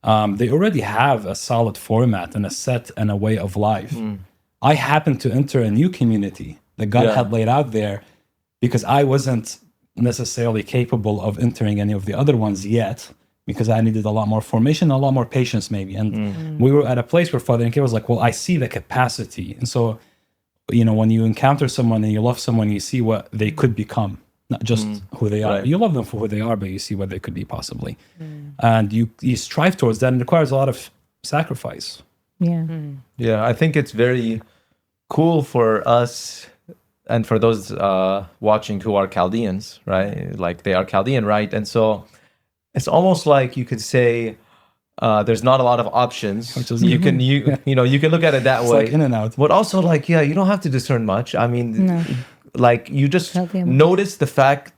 they already have a solid format and a set and a way of life. I happened to enter a new community that God had laid out there because I wasn't necessarily capable of entering any of the other ones yet, because I needed a lot more formation, a lot more patience maybe. And we were at a place where Father Ankido was like, well, I see the capacity. And so, when you encounter someone and you love someone, you see what they could become, not just who they are. Right. You love them for who they are, but you see what they could be possibly. And you strive towards that, and it requires a lot of sacrifice. Yeah. Yeah, I think it's very cool for us and for those watching who are Chaldeans, right? Like they are Chaldean, right? And so it's almost like you could say there's not a lot of options. You can look at it that It's way. like in and out. But also like, you don't have to discern much. I mean, No. like you just Chaldean. notice the fact,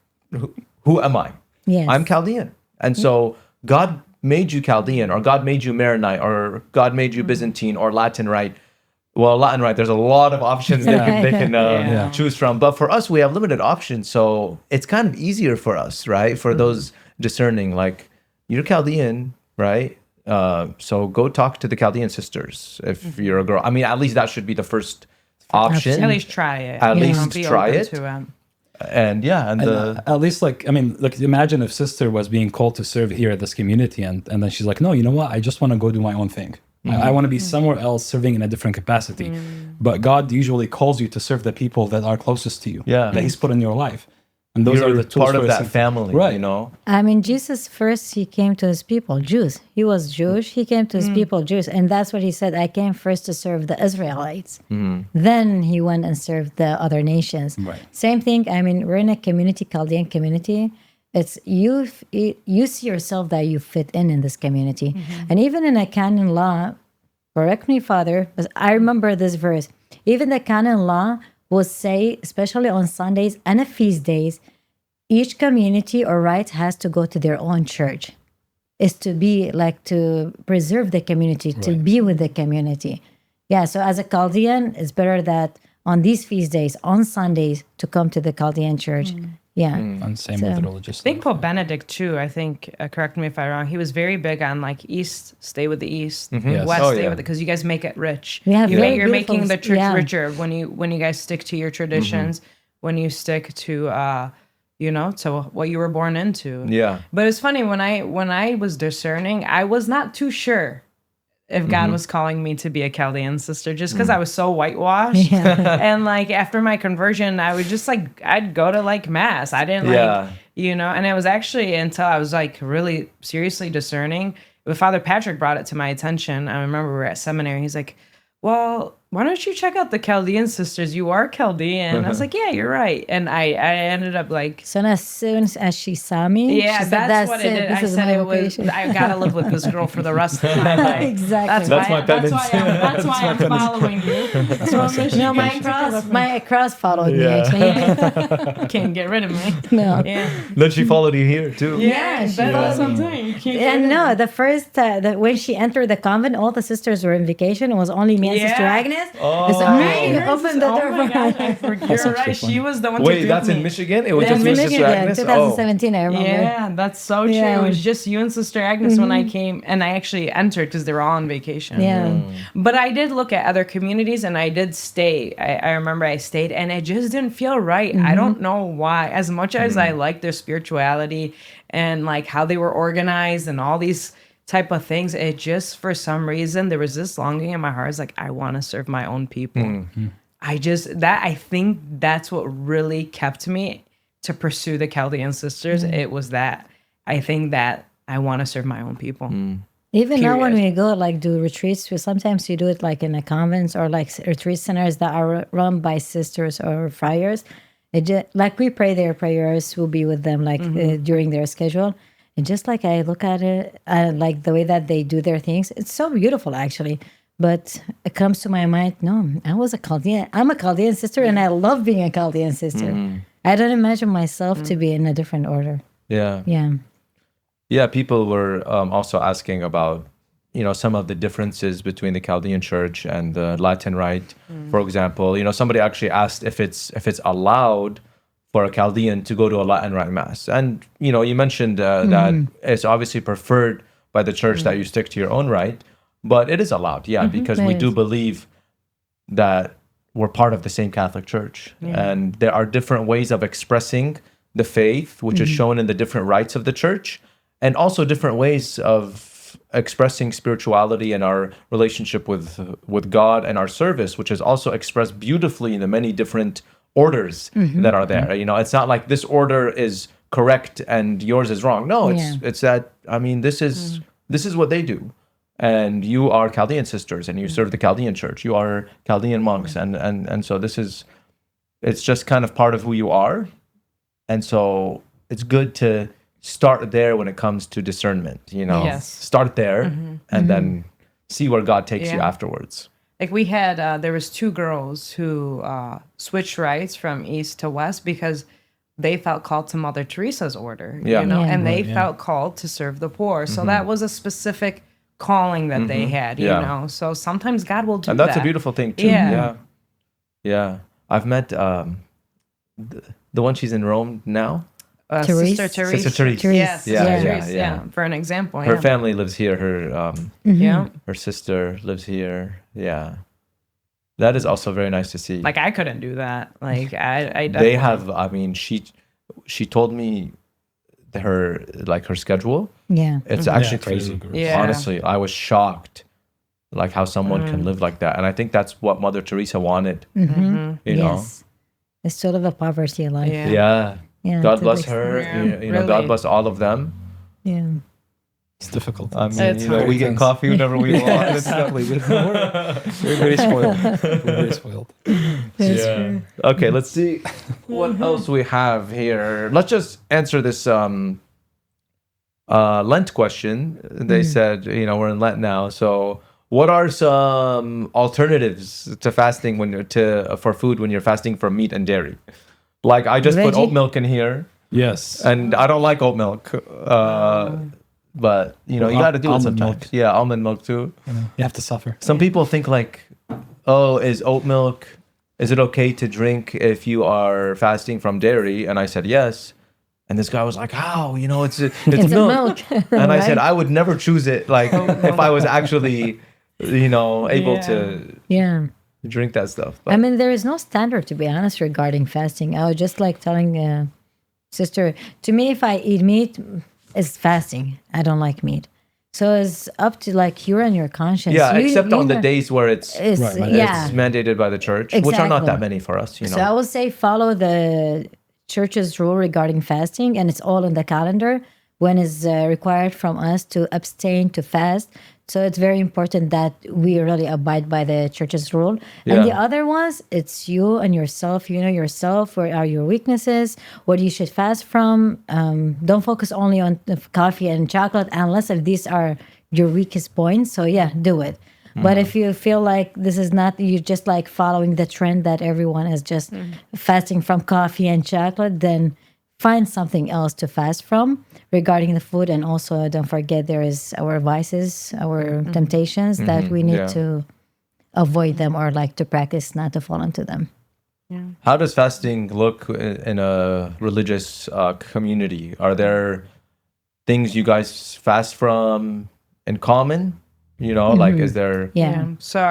who am I? Yes. I'm Chaldean. And so God made you Chaldean, or God made you Maronite, or God made you Byzantine or Latin, right? Well, Latin, right? There's a lot of options they can choose from. But for us, we have limited options. So it's kind of easier for us, right? For those discerning, like you're Chaldean, right? So go talk to the Chaldean sisters if you're a girl. I mean, at least that should be the first option. At least try it. At You know, least be try open it. to it. And At least, imagine if sister was being called to serve here at this community, and then she's like, no, you know what? I just want to go do my own thing. I want to be somewhere else serving in a different capacity. But God usually calls you to serve the people that are closest to you, that He's put in your life. And those you're are the tools part of for that us. family, Right. you know? I mean, Jesus first, he came to his people, Jews. He was Jewish. He came to his people, Jews. And that's what he said. I came first to serve the Israelites. Then he went and served the other nations. Right. Same thing. I mean, we're in a community, Chaldean community. It's you see yourself that you fit in this community. And even in a canon law, correct me, Father, but I remember this verse. Even the canon law will say, especially on Sundays and feast days, each community or rite has to go to their own church. It's to be like to preserve the community, to be with the community. Yeah, so as a Chaldean, it's better that on these feast days, on Sundays, to come to the Chaldean church. Yeah. And same with the religious I think stuff. Pope Benedict too. I think correct me if I'm wrong. He was very big on like East, stay with the East, Yes. West, Oh, stay yeah. with it because you guys make it rich. We have very You're beautiful- making the church yeah. richer when you guys stick to your traditions. When you stick to to what you were born into. Yeah. But it's funny when I was discerning, I was not too sure if God was calling me to be a Chaldean sister, just because I was so whitewashed. And like after my conversion, I would just like I'd go to like mass. I didn't Yeah. and it was actually until I was like really seriously discerning But Father Patrick brought it to my attention. I remember we were at seminary. He's like, well, why don't you check out the Chaldean sisters? You are Chaldean. I was like, yeah, you're right. And I ended up like, So as soon as she saw me, yeah, she said, that's what it it. did. This I is said my it was, vocation. I gotta live with this girl for the rest of my life. Exactly. That's my penance. That's why I'm following you. No, my cross followed me. Actually. Can't get rid of me. No. Yeah. Then she followed you here too. Yeah, she that's what followed I'm saying. You can't get And rid of no, me. the first when she entered the convent, all the sisters were in vacation. It was only me and Sister Yeah. Agnes. Oh. And so I opened the Oh door my for gosh, her. I forget. That's You're actually right. funny. She was the one. Wait, to that's me. in Michigan? It was Yeah, just you, Sister Michigan, Agnes? 2017, I remember. Yeah, that's so true. Yeah. It was just you and Sister Agnes when I came, and I actually entered because they were all on vacation. Yeah. But I did look at other communities, and I did stay. I remember I stayed, and it just didn't feel right. I don't know why. As much as I liked their spirituality and like how they were organized and all these type of things, it just for some reason there was this longing in my heart. It's like I want to serve my own people. I think that's what really kept me to pursue the Chaldean sisters. It was that I think that I want to serve my own people. Even now when Period. we go like do retreats, sometimes we do it like in the convents or like retreat centers that are run by sisters or friars. It just, like we pray their prayers, we'll be with them like during their schedule. And just like I look at it, like the way that they do their things, it's so beautiful actually. But it comes to my mind, no, I was a Chaldean. I'm a Chaldean sister and I love being a Chaldean sister. I don't imagine myself to be in a different order. Yeah. Yeah. Yeah, people were also asking about, some of the differences between the Chaldean Church and the Latin Rite. For example, somebody actually asked if it's allowed for a Chaldean to go to a Latin Rite Mass. And, you mentioned that it's obviously preferred by the church that you stick to your own rite, but it is allowed, because we do believe that we're part of the same Catholic Church. And there are different ways of expressing the faith, which is shown in the different rites of the church, and also different ways of expressing spirituality and our relationship with God and our service, which is also expressed beautifully in the many different orders that are there. It's not like this order is correct and yours is wrong. No, it's that, this is what they do. And you are Chaldean sisters and you serve the Chaldean church. You are Chaldean monks. And so it's just kind of part of who you are. And so it's good to start there when it comes to discernment, Yes. Start there and then see where God takes you afterwards. Like we had, there was 2 girls who switched rites from east to west because they felt called to Mother Teresa's order, Yeah. and they felt called to serve the poor. So that was a specific calling that they had, you know. So sometimes God will do And that's that. a beautiful thing too. Yeah. Yeah. I've met the one she's in Rome now. Therese? Sister Therese. Sister Therese. Yes, Yeah, Sister yeah, Therese, yeah. for an example. Her yeah. family lives here. Her Yeah. her sister lives here. Yeah. That is also very nice to see. Like I couldn't do that. Like I They have, she told me her schedule. Yeah. It's actually Yeah, it's really crazy. good. Yeah. Honestly, I was shocked like how someone can live like that. And I think that's what Mother Teresa wanted. You know? Yes. It's sort of a poverty life. Yeah. Yeah. Yeah, God to bless the her. extent. You know, God Really. bless all of them. Yeah. It's difficult. I mean, It's hard. we get coffee whenever we want. Exactly. We're very spoiled. We're very spoiled. That's Yeah. true. Okay, let's see what else we have here. Let's just answer this Lent question. They said, we're in Lent now. So, what are some alternatives to fasting for food when you're fasting from meat and dairy? Like I just put Veggie? oat milk in here, Yes. and I don't like oat milk. But you got to do it Almond sometimes. milk. Yeah, almond milk too. You have to suffer. Some people think like, oh, is it okay to drink if you are fasting from dairy? And I said yes. And this guy was like, how? It's It's milk. a milk. And I right? said, I would never choose it. Like if I was actually, able Yeah. to Yeah. drink that stuff. I mean, there is no standard, to be honest, regarding fasting. I was just like telling sister, to me, if I eat meat, it's fasting. I don't like meat. So it's up to like you and your conscience. Yeah, You- except you on the know, days where it's Right. yeah. mandated by the church, which are not Exactly. that many for us. So I would say follow the church's rule regarding fasting, and it's all in the calendar. when it's required from us to abstain, to fast. So it's very important that we really abide by the church's rule. And the Yeah. other ones, it's you and yourself. You know yourself. Where are your weaknesses? What you should fast from? Don't focus only on the coffee and chocolate, unless if these are your weakest points. So yeah, do it. But if you feel like this is not, you just like following the trend that everyone is just fasting from coffee and chocolate, then find something else to fast from regarding the food. And also don't forget there is our vices, our temptations that we need Yeah. to avoid them, or like to practice not to fall into them. How does fasting look in a religious community? Are there things you guys fast from in common? You know, like is there? Yeah. So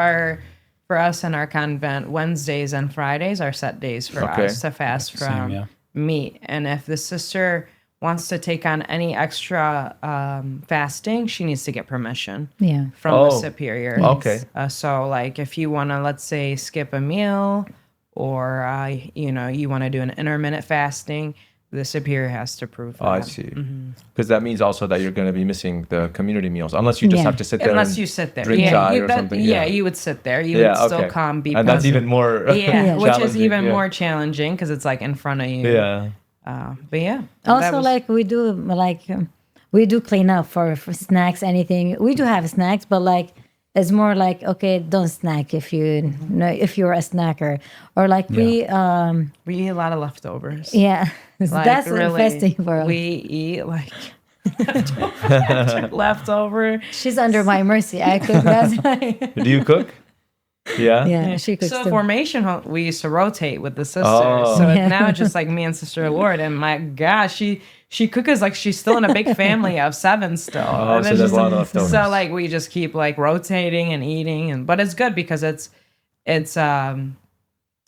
for us in our convent, Wednesdays and Fridays are set days for Okay. us to fast from yeah. meat. And if the sister wants to take on any extra fasting, she needs to get permission Yeah. from Oh, the superior. okay. So like if you want to, let's say, skip a meal, or you want to do an intermittent fasting, the superior has to prove that. Oh, I see. Because that means also that you're going to be missing the community meals, unless you just Yeah. have to sit there. Unless and you sit there, drink chai or something. Yeah, you would sit there. You would still come, be and that's present. even more. Yeah, which is challenging, even yeah. more challenging because it's like in front of you. Yeah. But yeah. that Also, was- like we do clean up for snacks, anything. We do have snacks, but like it's more like, okay, don't snack if you're a snacker, or like we we eat a lot of leftovers. yeah, Like, that's really, infesting for us. We eat like leftover. She's under my mercy. I cook. That's Do you cook? Yeah. yeah, she cooks So too. formation, we used to rotate with the sisters. Oh. So Yeah. now it's just like me and Sister Lord. And my gosh, she cooks like she's still in a big family of 7 still. Oh, And so it's there's just a lot of like- leftovers. So like we just keep like rotating and eating, but it's good because it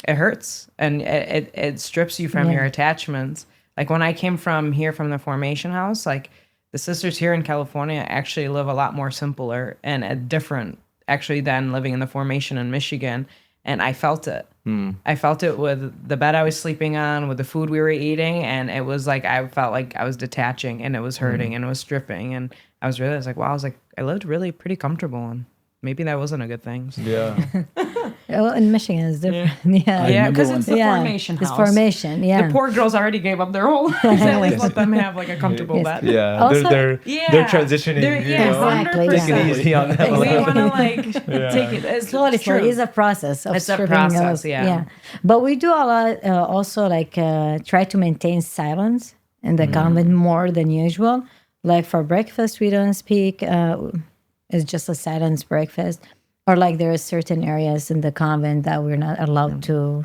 hurts and it strips you from Yeah. your attachments. Like when I came from the formation house, like the sisters here in California actually live a lot more simpler and different actually than living in the formation in Michigan. And I felt it. I felt it with the bed I was sleeping on, with the food we were eating. And it was like, I felt like I was detaching and it was hurting and it was stripping. And I was like, wow, I lived really pretty comfortable. And maybe that wasn't a good thing. So. Yeah. Oh, in Michigan is different. Yeah, Yeah, because remember it's the yeah. formation house. It's formation. Yeah. The poor girls already gave up their whole lives. At least let them have like a comfortable Yes. bed. Yeah. Also- they're Yeah. transitioning. They're- you yeah, know, Exactly, taking it yeah. easy on them. We want to like take it. It's Slowly, true. it's a process of It's a stripping process, us. yeah. But we do a lot also like try to maintain silence in the convent more than usual. Like for breakfast, we don't speak. It's just a silence breakfast. Or like there are certain areas in the convent that we're not allowed to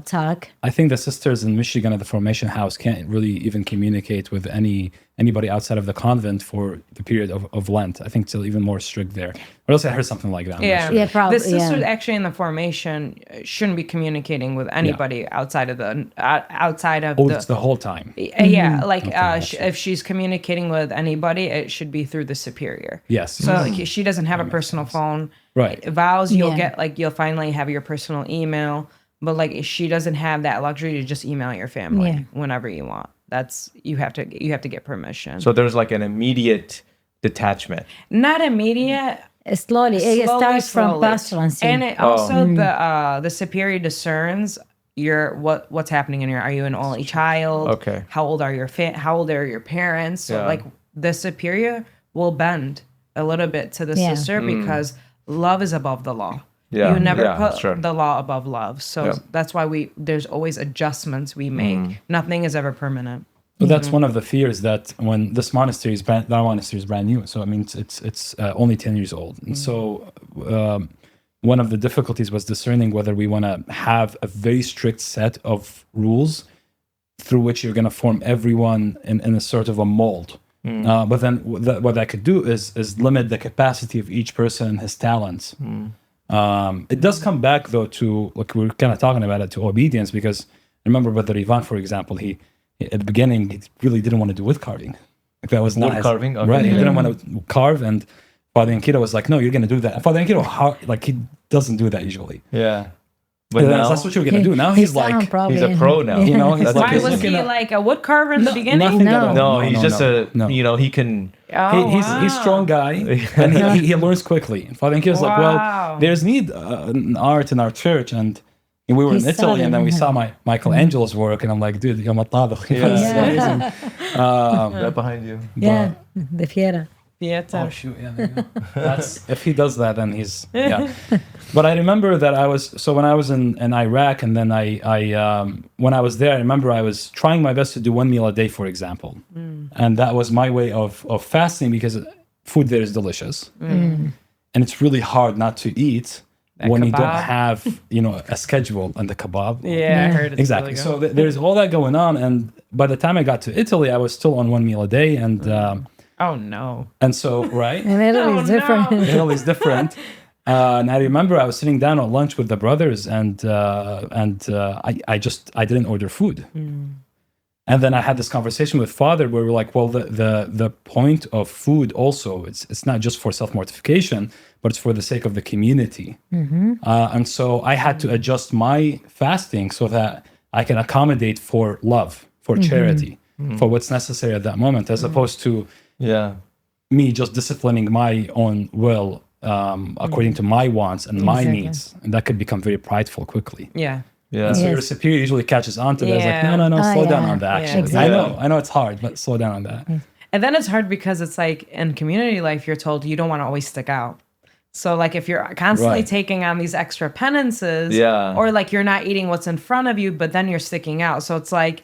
talk. I think the sisters in Michigan at the formation house can't really even communicate with anybody outside of the convent for the period of Lent. I think it's even more strict there. Or else I heard something like that. I'm not Yeah, sure. Yeah, probably, The sisters yeah. actually in the formation shouldn't be communicating with anybody outside of the Oh, it's the whole time. Yeah, like gotcha. if she's communicating with anybody, it should be through the superior. Yes. So like she doesn't have a personal phone. Right. Vows, you'll Yeah. get you'll finally have your personal email, but like she doesn't have that luxury to just email your family Yeah. whenever you want. That's you have to get permission. So there's like an immediate detachment. Not immediate. Slowly, it Slowly, starts from slowly. postulancy. And it also the superior discerns what's happening in your. Are you an only child? Okay. How old are how old are your parents? So Yeah. like the superior will bend a little bit to the Yeah. sister because love is above the law. Yeah, You never yeah, put sure. the law above love. So Yeah. that's why there's always adjustments we make. Nothing is ever permanent. But that's one of the fears that when this monastery is brand new, so I mean it's only 10 years old, and so one of the difficulties was discerning whether we want to have a very strict set of rules through which you're going to form everyone in a sort of a mold. But then what I could do is limit the capacity of each person and his talents. It does come back though to like we were kind of talking about it, to obedience, because remember Brother Ivan, for example, he at the beginning he really didn't want to do wood carving. Like that was not Wood his- carving? Okay. right? He didn't want to carve, and Father Ankido was like, "No, you're going to do that." And Father Ankido, he doesn't do that usually. Yeah. But now that's what you're gonna do. Now he's sound like, probably- he's a pro now. you know, he's That's like, Why he's was he looking at- like a wood carver in the beginning? nothing at all. No, he's just no. you know, he can. Oh, He's a strong guy, and he learns quickly. And Father Ankido was like, Wow. well, there's need in art in our church, and we were He in saw Italy, it and then in we him. saw Michelangelo's work, and I'm like, dude, you're matabach. You know, it's amazing. Right behind you. Yeah, the Fiera. Oh shoot! Yeah, there you go. That's if he does that, then he's yeah. But I remember that when I was in Iraq, and then when I was there, I remember I was trying my best to do 1 meal a day, for example, and that was my way of fasting because food there is delicious, and it's really hard not to eat when you don't kebab. have a schedule and the kebab. Yeah, I heard it's Exactly. Really So there's all that going on, and by the time I got to Italy, I was still on 1 meal a day, and. oh no. And so, right? And Italy's Oh, different. no. Italy's different. And I remember I was sitting down at lunch with the brothers, and I didn't order food. And then I had this conversation with Father where we're like, well, the point of food also it's not just for self-mortification, but it's for the sake of the community. And so I had to adjust my fasting so that I can accommodate for love, for charity, for what's necessary at that moment, as opposed to Yeah. me just disciplining my own will according to my wants and my Exactly. needs, and that could become very prideful quickly. Yeah. Yeah. And so Yes. your superior usually catches on to that. It's like, Yeah. no, Oh, slow down yeah. on that. Yeah. Actually, Exactly. I know it's hard, but slow down on that. And then it's hard because it's like in community life, you're told you don't want to always stick out. So like if you're constantly Right. taking on these extra penances, Yeah. or like you're not eating what's in front of you, but then you're sticking out. So it's like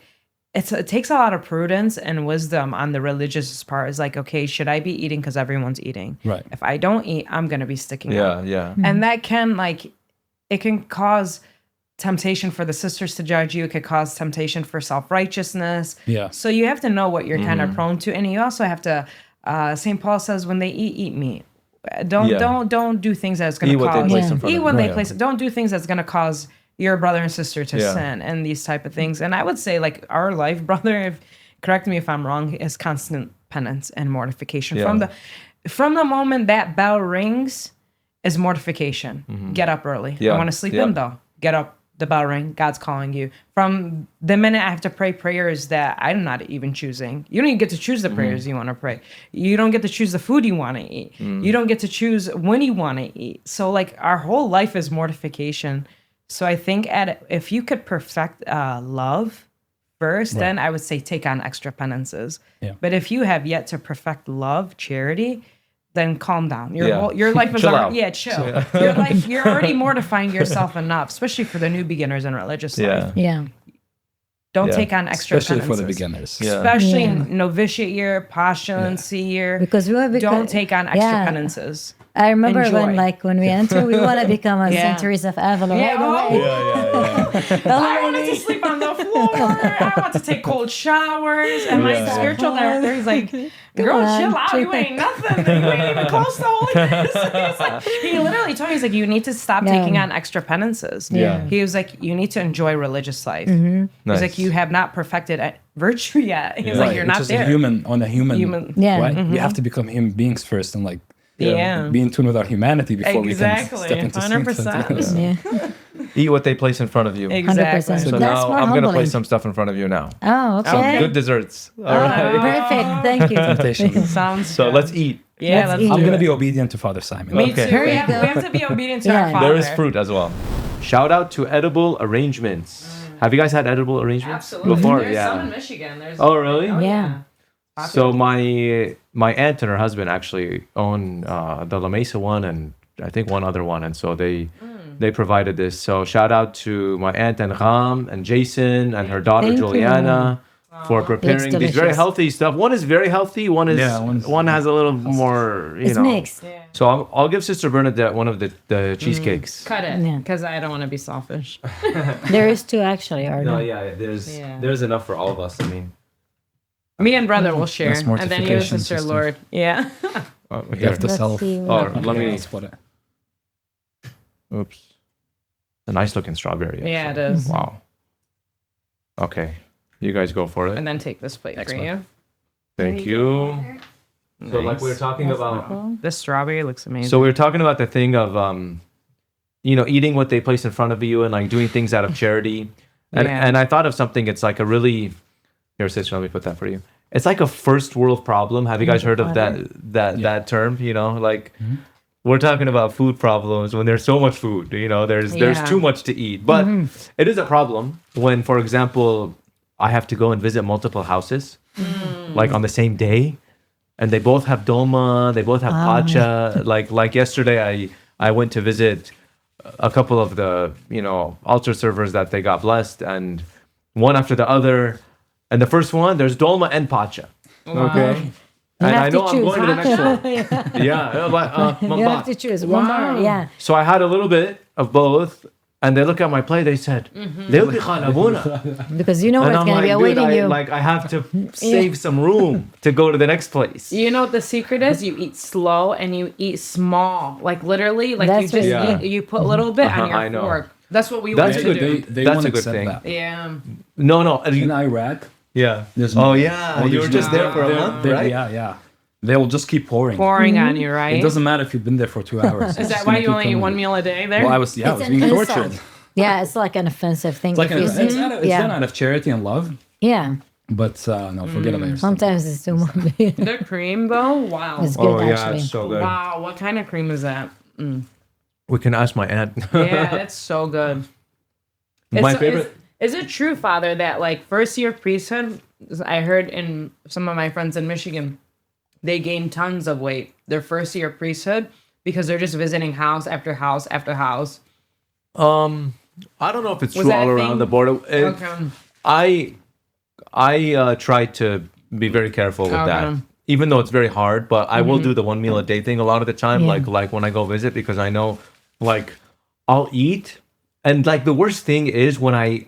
it takes a lot of prudence and wisdom on the religious part. It's like, okay, should I be eating because everyone's eating? Right. If I don't eat, I'm gonna be sticking out. Yeah. And that can it can cause temptation for the sisters to judge you. It could cause temptation for self-righteousness. Yeah. So you have to know what you're kind of prone to, and you also have to. St. Paul says, when they eat meat. Don't do things that's going Eat to what they cause. place in front Eat of when you. they Right. place. Don't do things that's going to cause your brother and sister to Yeah. sin and these type of things. And I would say, like our life brother, correct me if I'm wrong, is constant penance and mortification Yeah. from the moment that bell rings. Is mortification. Get up early. Yeah. I want to sleep Yeah. in though. Get up. The bell ring. God's calling you. From the minute I have to pray prayers that I'm not even choosing. You don't even get to choose the prayers you want to pray. You don't get to choose the food you want to eat. You don't get to choose when you want to eat. So like our whole life is mortification. So I think if you could perfect love first, then I would say take on extra penances. Yeah. But if you have yet to perfect love, charity, then calm down. Yeah. Your life is Chill already, out. chill. Your life, you're already mortifying yourself enough, especially for the new beginners in religious life. Yeah. Don't Yeah. take on extra Especially for the penances. beginners. Yeah. Especially Yeah. in novitiate year, postulancy year. Because we have Don't take on extra yeah. penances. I remember Enjoy. when we enter, we want to become a Yeah. Saint Teresa of Avila. Yeah, right oh, away. I wanted to sleep on the floor. I want to take cold showers. And my spiritual director, he's like, girl, on, chill out. You keep ain't nothing. You ain't even close to holiness. He's like, he literally told me, he's like, you need to stop Yeah. taking on extra penances. Yeah. He was like, you need to enjoy religious life. Mm-hmm. Nice. He's like, you have not perfected virtue yet. He's Right, like, you're which not is there. a human. Human. Yeah. Right? We have to become human beings first, and like Yeah. be in tune with our humanity before Exactly. we can step into 100%. sainthood. Yeah. Eat what they place in front of you. Exactly. 100%. So That's now more I'm gonna humbling. place some stuff in front of you now. Oh, Some okay. good desserts. All right. Perfect. Thank you. Temptation. Sounds So good. let's eat. Yeah, let's let's eat. I'm do gonna it. be obedient to Father Simon. Me Okay. too. Here We you have, go. we have to be obedient to Yeah. our Father. There is fruit as well. Shout out to edible arrangements. Have you guys had edible arrangements Absolutely. before? There's some in Yeah. Michigan. There's Oh, really? Yeah. So my aunt and her husband actually own the La Mesa one and I think one other one, and so they provided this. So shout out to my aunt and Ram and Jason and her daughter Thank you. Juliana for preparing these very delicious. healthy stuff. One is very healthy. One is one has a little more. You It's know. mixed. So I'll give Sister Bernadette one of the cheesecakes. Cut it, Yeah. because I don't want to be selfish. There is two actually, or No, no? yeah, Yeah. there's enough for all of us. I mean, Me and brother will share, That's and then you, mortification, sister, sister. Lord. Yeah. You here. have to Let's self. see Oh, what- let me. Split it. Oops. A nice looking strawberry. Yeah, it actually. is. Wow. Okay, you guys go for it. And then take this plate Next for one. you. Thank you. So like we were talking about. This strawberry looks amazing. So we were talking about the thing of eating what they place in front of you and like doing things out of charity. And I thought of something. It's like a really here, sister. Let me put that for you. It's like a first world problem. Have you guys heard of that term? Like we're talking about food problems when there's so much food. There's too much to eat. But it is a problem when, for example, I have to go and visit multiple houses, like on the same day, and they both have dolma, they both have pacha. Like yesterday, I went to visit a couple of the altar servers that they got blessed, and one after the other. And the first one, there's dolma and pacha. Wow. Okay. And I know I'm going to the next one. You have to choose one more. Yeah. So I had a little bit of both, and they look at my plate. They said, "They'll be khalabuna." Because you know And what's I'm going to be like, dude, awaiting you. I have to save some room to go to the next place. You know what the secret is? You eat slow and you eat small. Like literally, like That's you just right. eat, you put a little bit on I your know. fork. That's what we That's want a to good do. They That's won't a good accept thing. that. Yeah. No. In Iraq, Yeah. there's Oh yeah. You were there's just there for a month, right? Yeah. They will just keep pouring. Pouring on you, right? It doesn't matter if you've been there for 2 hours. Is that why you only eat one meal a day there? Well, I was It's being an tortured. insult. Yeah, it's like an offensive thing. It's like if you it's say- done out of charity and love, Yeah. but no, forget about yourself. Sometimes it's too much. It's The cream though? Wow. good actually. it's so good. Wow, what kind of cream is that? We can ask my aunt. Yeah, it's so good. My favorite. Is it true, Father, that like first year priesthood, I heard in some of my friends in Michigan, they gain tons of weight their first year priesthood because they're just visiting house after house after house. I don't know if it's Was true that all a around thing? the board. Okay. I try to be very careful with that, Okay. even though it's very hard. But I will do the 1 meal a day thing a lot of the time, Yeah. like when I go visit, because I know, like, I'll eat, and like the worst thing is when I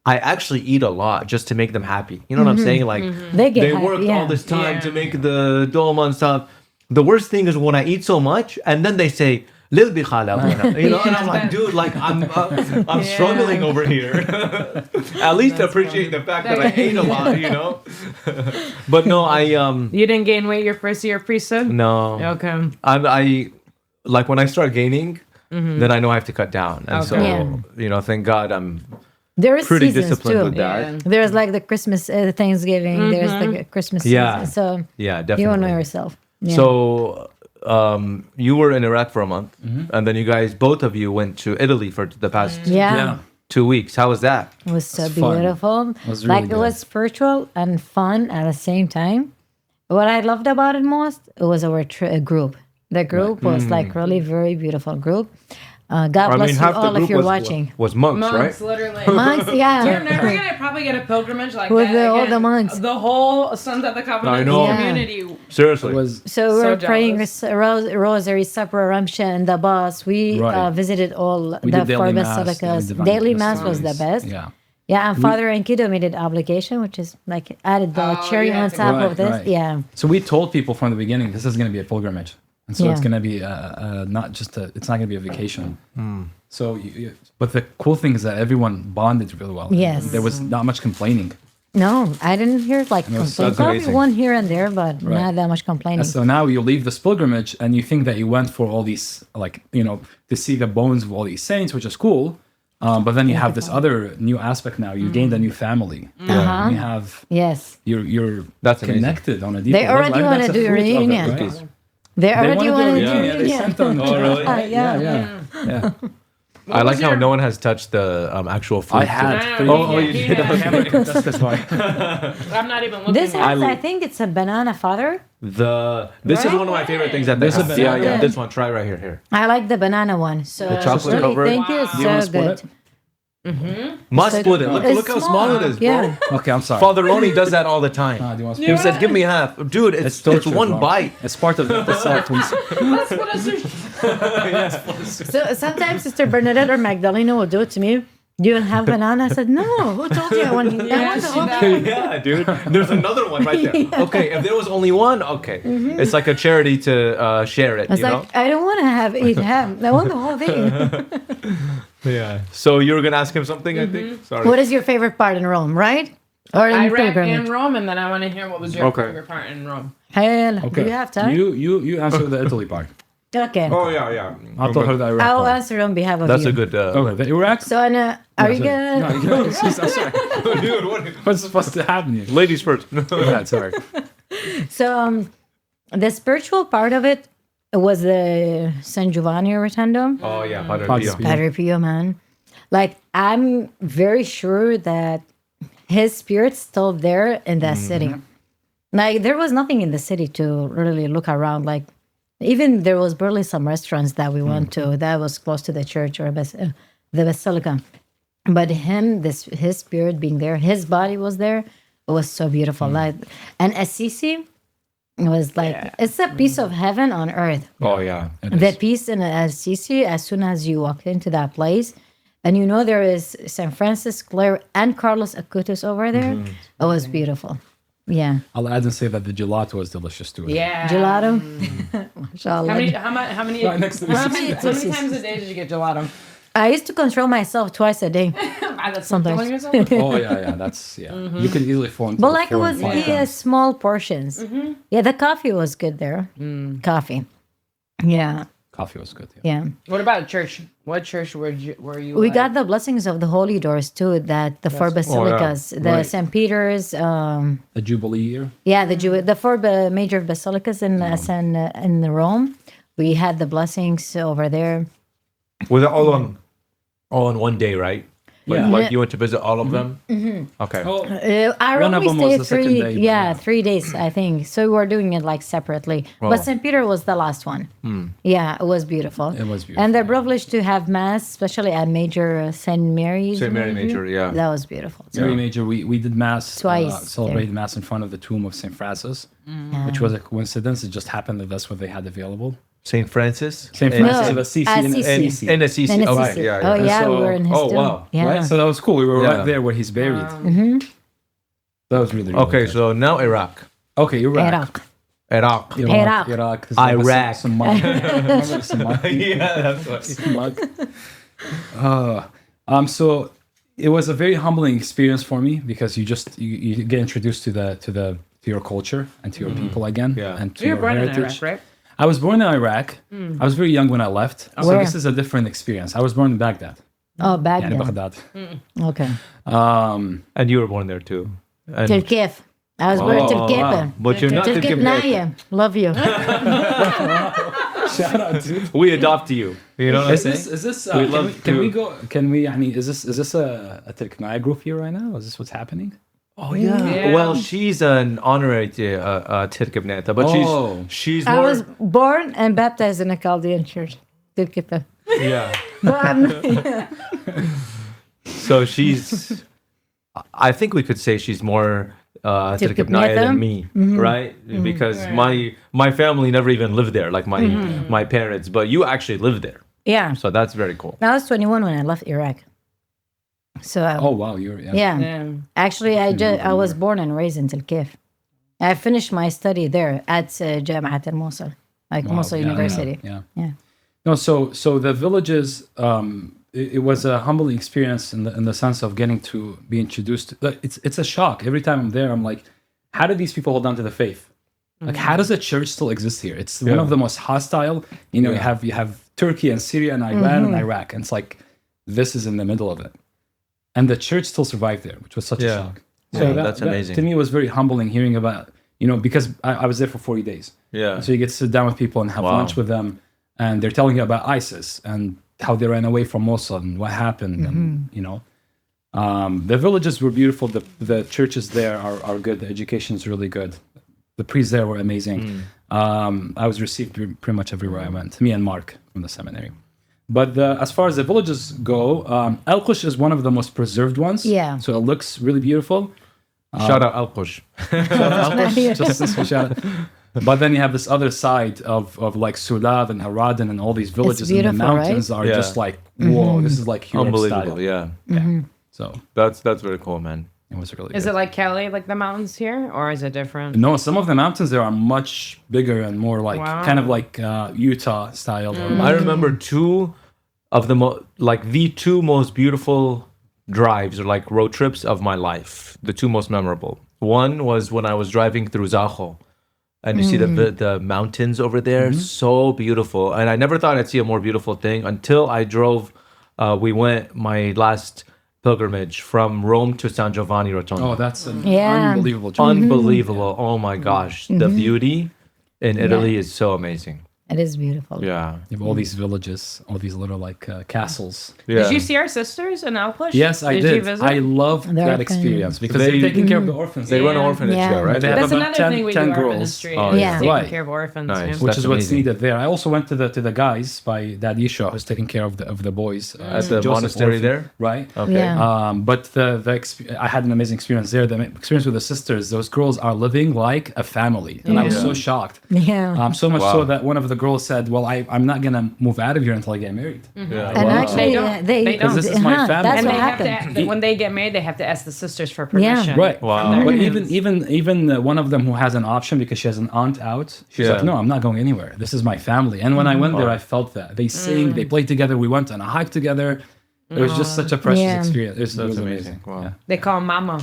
actually eat a lot just to make them happy. You know what I'm saying? Like They get they happy, worked yeah. all this time Yeah. to make the dolma and stuff. The worst thing is when I eat so much and then they say, "Lil bi khalabuna," and I'm like, dude, like I'm struggling over here. At least appreciate the fact that I ate a lot, But no, You didn't gain weight your first year priesthood? no, Okay. I like when I start gaining, then I know I have to cut down, and so Yeah. thank God I'm There is pretty seasons disciplined too. with that. Yeah. There's like the Christmas, Thanksgiving. There's the Christmas Yeah. season. So Yeah, you definitely. don't know yourself. Yeah. So you were in Iraq for a month, and then you guys, both of you, went to Italy for the past yeah. 2 weeks. How was that? It was so It's fun. beautiful. It was really Like it good. was spiritual and fun at the same time. What I loved about it most, it was our group. The group was like really very beautiful group. God bless you all if you're watching. was monks, right? Monks, literally. Monks, yeah. You're never gonna probably get a pilgrimage like With that. all again. the monks. The whole Sons of the Covenant I know. community. Seriously. It was So we were So praying jealous. rosary, supper, ramsha, and the bus. We Right. visited all We the did daily four mass, basilicas. divine Daily mass was the mysteries. best. Yeah. Yeah, and Father Ankido made an obligation, which is like added the Oh, cherry you on had to top go. of this. Right, right. Yeah. So we told people from the beginning this is going to be a pilgrimage, and so it's Yeah. going to be not just it's not going to be a vacation. So, but the cool thing is that everyone bonded really well. Yes. There was not much complaining. No, I didn't hear like was- complaints. that's Probably amazing. one here and there, but not that much complaining. And so now you leave this pilgrimage and you think that you went for all these, like, to see the bones of all these saints, which is cool. But then you have this other new aspect now. You gained a new family. Uh-huh. You have, Yes. you're That's amazing. connected on a deeper They already level. wanna That's a do a fruit of it, reunion. right? They already wanna want to do do it. Yeah, they sent them. Oh, really? Yeah. I like how no one has touched the actual fruit. I had. Oh, you did. That's why. I'm not even looking. This at has, I think it's a banana father. This is one of my favorite things that they This is have. a Yeah, banana. this one. Try right here. I like the banana one. So The chocolate really, covered? thank you. It's Do you wanna so split good. it? Must So split it. Look, it's look how small. small it is, bro. Yeah. Okay, I'm sorry. Father Roni does that all the time. Do you want to He split says, "Give me half, dude. It's torture, one bro. bite." It's part of the episode, please. That's what I said. So sometimes Sister Bernadette or Magdalena will do it to me. Do you have banana? I said, no. Who told you I want the whole thing? Yeah, dude. There's another one right there. Okay, if there was only one, okay. It's like a charity to share it. I was You know? like, I don't want to eat half. I want the whole thing. Yeah. So you were gonna ask him something, I think. Sorry. What is your favorite part in Rome, right? Or in I read pilgrimage? in Rome, and then I want to hear what was your Okay. favorite part in Rome. Hell, do you have time? You answer the Italy part. Okay. Oh yeah. I told her the Iraq I'll part. answer on behalf of That's you. a good. Okay, the Iraq. So, Anna, are you Sorry. gonna? No, I'm sorry. Dude, what? What's supposed to happen here? Ladies first. Yeah, sorry. So, the spiritual part of it was the San Giovanni Rotondo. Oh yeah, Padre Padre Pio. Pio. Padre Pio, man. Like, I'm very sure that his spirit's still there in that city. Like, there was nothing in the city to really look around. Like, even there was barely some restaurants that we went to that was close to the church or the basilica. But his spirit being there, his body was there. It was so beautiful. Like, and Assisi was like, it's a piece of heaven on earth. Oh yeah. The peace in Assisi, as soon as you walk into that place, and you know there is St. Francis Clare and Carlos Acutis over there. It was beautiful. Yeah. I'll add and say that the gelato was delicious too. Yeah. Gelato. Mashallah. How many Right next to the how many times a day did you get gelato? I used to control myself twice a day. That's Sometimes. killing yourself? Oh yeah. That's You could easily fall into But the like it 4 and was 5 times. small portions. Yeah, the coffee was good there. Coffee. Yeah. Coffee was good. Yeah. What about church? What church were you We at? got the blessings of the holy doors too, that the four basilicas, the Right. St. Peter's, The Jubilee year. yeah, the four major basilicas in in Rome. We had the blessings over there. Was it all on one day, right? Like, Yeah. like you went to visit all of them? Okay. Oh, I One of only them was stayed the second day, but yeah. 3 days, I think. So we were doing it like separately. Wow. But St. Peter was the last one. Yeah, it was beautiful. It was beautiful, And the yeah. privilege to have mass, especially at Major St. Mary's. St. Mary Major, yeah. That was beautiful. too. very major. We did mass Twice celebrated mass in front of the tomb of Saint Francis, which was a coincidence. It just happened that that's what they had available. St. Francis? Saint And- Francis No, of Assisi Assisi. and Assisi. And Assisi. And Oh, it's- right, yeah, Oh, yeah. yeah, So- we were in his oh, tomb. wow. Yeah. Right? So that was cool. We were Yeah. right there where he's buried. That was really, really Okay, good. so now Iraq. Okay, Iraq. Iraq. Iraq. Iraq. Iraq. Iraq. Some mud. Remember some mud? Yeah, that's what. So it was a very humbling experience for me because you get introduced to your culture and to your people again, Yeah. and to You were your born in heritage. Iraq, right? I was born in Iraq. I was very young when I left, so Where? this is a different experience. I was born in Baghdad, Oh, back yeah, then. Baghdad. Okay. And you were born there too. And Turkey. I was born in Oh, Turkey. wow. But you're not Turkey Turkey. Naya. Love you. Shout out, dude. We adopt you. You know what I'm Is saying? this We can, love we, can we to- go? Can we? I mean, is this a Turkmenaya group here right now? Is this what's happening? Oh yeah. Well, she's an honorary Tirkibneta, but Oh. she's I more. was born and baptized in a Chaldean church. Turkey. Yeah. But I'm So she's. I think we could say she's more Tirkibnaya Tirkibneta? than me, right? Because my family never even lived there, like my parents. But you actually lived there, yeah. so that's very cool. I was 21 when I left Iraq. So Oh wow, you're yeah. Actually, I was born and raised in Tel Kif. I finished my study there at Jamiat al Mosul, like Wow, Mosul yeah, University. Yeah. No, so the villages. It was a humbling experience in the sense of getting to be introduced. It's a shock every time I'm there. I'm like, how do these people hold on to the faith? Like, how does the church still exist here? It's one of the most hostile. You know, you have Turkey and Syria and Iran and Iraq, and it's like this is in the middle of it, and the church still survived there, which was such a shock. Yeah, that's amazing. To me, it was very humbling hearing about because I was there for 40 days. Yeah. So you get to sit down with people and have lunch with them, and they're telling you about ISIS and how they ran away from Mosul and what happened, and the villages were beautiful. The churches there are good. The education is really good. The priests there were amazing. I was received pretty much everywhere I went. Me and Mark from the seminary. But as far as the villages go, Al Qush is one of the most preserved ones. Yeah. So it looks really beautiful. Shout out Al-Qush. Just this shout out. But then you have this other side of like Sulad and Aradan and all these villages in the beautiful, mountains are Yeah. just like, whoa, this is like Europe Unbelievable. style. Yeah. So That's very cool, man. it was really Is good. it like Cali, like the mountains here, or is it different? No, some of the mountains there are much bigger and more like Wow. kind of like Utah style. I remember two of the two most beautiful drives or like road trips of my life. The two most memorable. One was when I was driving through Zaho, and you see the mountains over there, so beautiful. And I never thought I'd see a more beautiful thing until I drove. We went my last pilgrimage from Rome to San Giovanni Rotondo. Oh, that's an Yeah. unbelievable journey. Unbelievable! Oh my gosh, the beauty in Italy is so amazing. It is beautiful. Yeah, You have all these villages, all these little like castles. yeah. Did you see our sisters in Alpush? Yes, I You did. visit? I love The that orphans. experience because They- they're taking care of the orphans. They run an Yeah. orphanage Yeah. there, right? They have That's about another 10 thing we do 10 our girls. ministry. Oh, is yeah. taking Right. care of orphans. Nice. Yeah. Which That's is what's amazing. needed there. I also went to the guys by Dad Yeshua, who's taking care of the boys At the Joseph monastery orphan- there. right? Okay. Yeah. But I had an amazing experience there. The experience with the sisters, those girls are living like a family, and I was so shocked. Yeah. So much Wow. so that one of the girls said, "Well, I'm not gonna move out of here until I get married." Yeah. And Wow. actually, They don't. Because this is my family. That's And what they have happened. to, when they get married, they have to ask the sisters for permission. Right. Wow. But even one of them who has an option because she has an aunt out, she's Yeah. like, "No, I'm not going anywhere. This is my family." And when I went there, I felt that they sing, they play together. We went on a hike together. It was just such a precious Yeah. experience. It That's was amazing. Wow. Yeah. They call mama.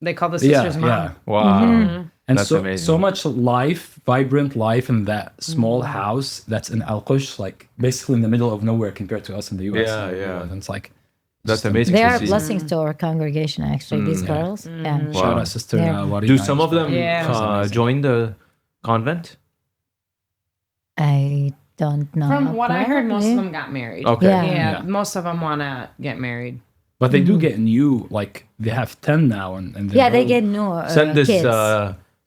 They call the Yeah, sisters mama. yeah. Wow. And That's so amazing. so much life, vibrant life in that small house that's in Al-Qush, like basically in the middle of nowhere compared to us in the US. Yeah, yeah. And it's like That's just amazing. They to are see. blessings to our congregation, actually, these girls. Yeah. Shout Wow. out Sister Yeah. Wari. Do some of them Yeah. join the convent? I don't know. From what I heard, most of Probably. them got married. Okay. Yeah. Yeah, most of them want to get married. But they do get new, like they have 10 now, and Yeah, they get new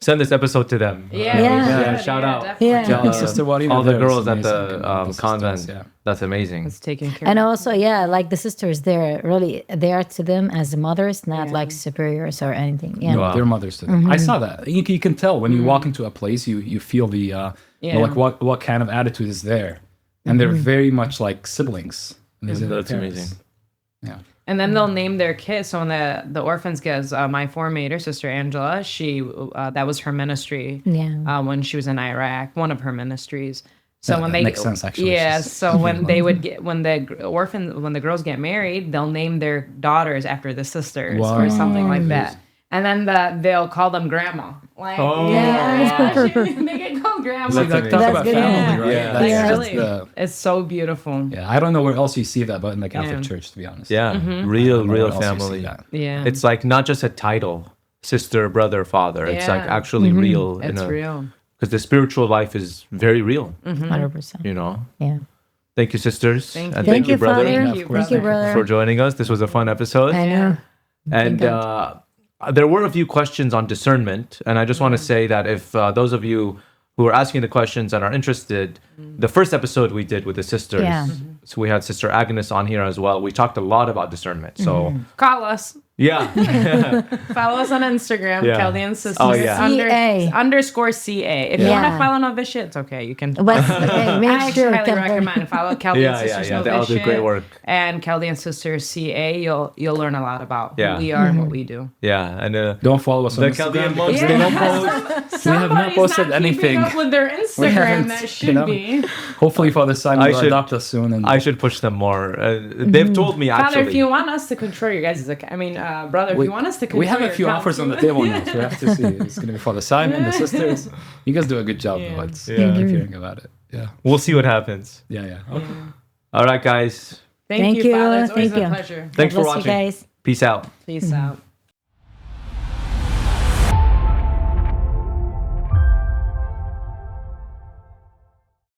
Send this episode to them. Yeah, Yeah. we should. Yeah, shout out. definitely. Yeah. Yeah, Sister Warina all the there is girls at amazing, the and convent. sisters, yeah. That's amazing. It's taken care And of. also, yeah, like the sisters, they're really there to them as mothers, not like superiors or anything. Yeah. Wow. They're mothers to them. I saw that. You can tell when you walk into a place, you feel the Yeah. like what kind of attitude is there, and they're very much like siblings. And these are their That's parents. amazing. Yeah. And then they'll name their kids. So when the orphans gives my formator, Sister Angela, she that was her ministry Yeah. when she was in Iraq, one of her ministries. So Yeah, when that they makes sense, actually. Yeah. So when they would get when the girls get married, they'll name their daughters after the sisters or Wow. something like that. And then they'll call them grandma. Like, Oh. Yeah. they get called grandma. So That's talk amazing. about That's good. family, right? Yeah. That's Like, just really, the- it's so beautiful. yeah, I don't know where else you see that, but in the Catholic Yeah. Church, to be honest. Yeah, I don't real know where else you see family. that. Yeah. It's like not just a title, sister, brother, father. It's like Yeah. actually real. It's real. Because the spiritual life is very real. 100%. You know. Yeah. Thank you, sisters. Thank And you. Thank you, brother, Father. Thank you, Thank you, brother. brother. for joining us. This was a fun episode. I know. And there were a few questions on discernment, and I just want to say that if those of you who are asking the questions and are interested, the first episode we did with the sisters, Yeah. so we had Sister Agnes on here as well. We talked a lot about discernment. So Call us. yeah, Follow us on Instagram, Yeah. Chaldean Sisters. Oh, yeah. CA. Underscore CA. If you want Yeah. to follow Novitiate, it's okay. You can. But okay, I make actually sure. highly Convert. recommend follow Chaldean Yeah, Sisters yeah. They all do Novitiate great work. and Chaldean Sisters CA. You'll learn a lot about Yeah. who we are and what we do. yeah, and Don't follow us on the Instagram Chaldean because monks, they they don't don't post. We have not posted anything. Up with their Instagram haven't, that you should know. be. Hopefully, Father Simon I will should- adopt us soon. And I should push them more. They've told me Father, actually. if you want us to control your guys' brother, if you want us to control we have a your few account offers on the too- table now. So we have to see. It's going to be Father Simon, the sisters. You guys do a good job, though. It's, Yeah. I keep hearing about it. Yeah, We'll see what happens. yeah. Okay. All right, guys. Thank you, you. Father. It's always Thank a you. pleasure. Thanks for God bless you watching. guys. Peace out. Peace out.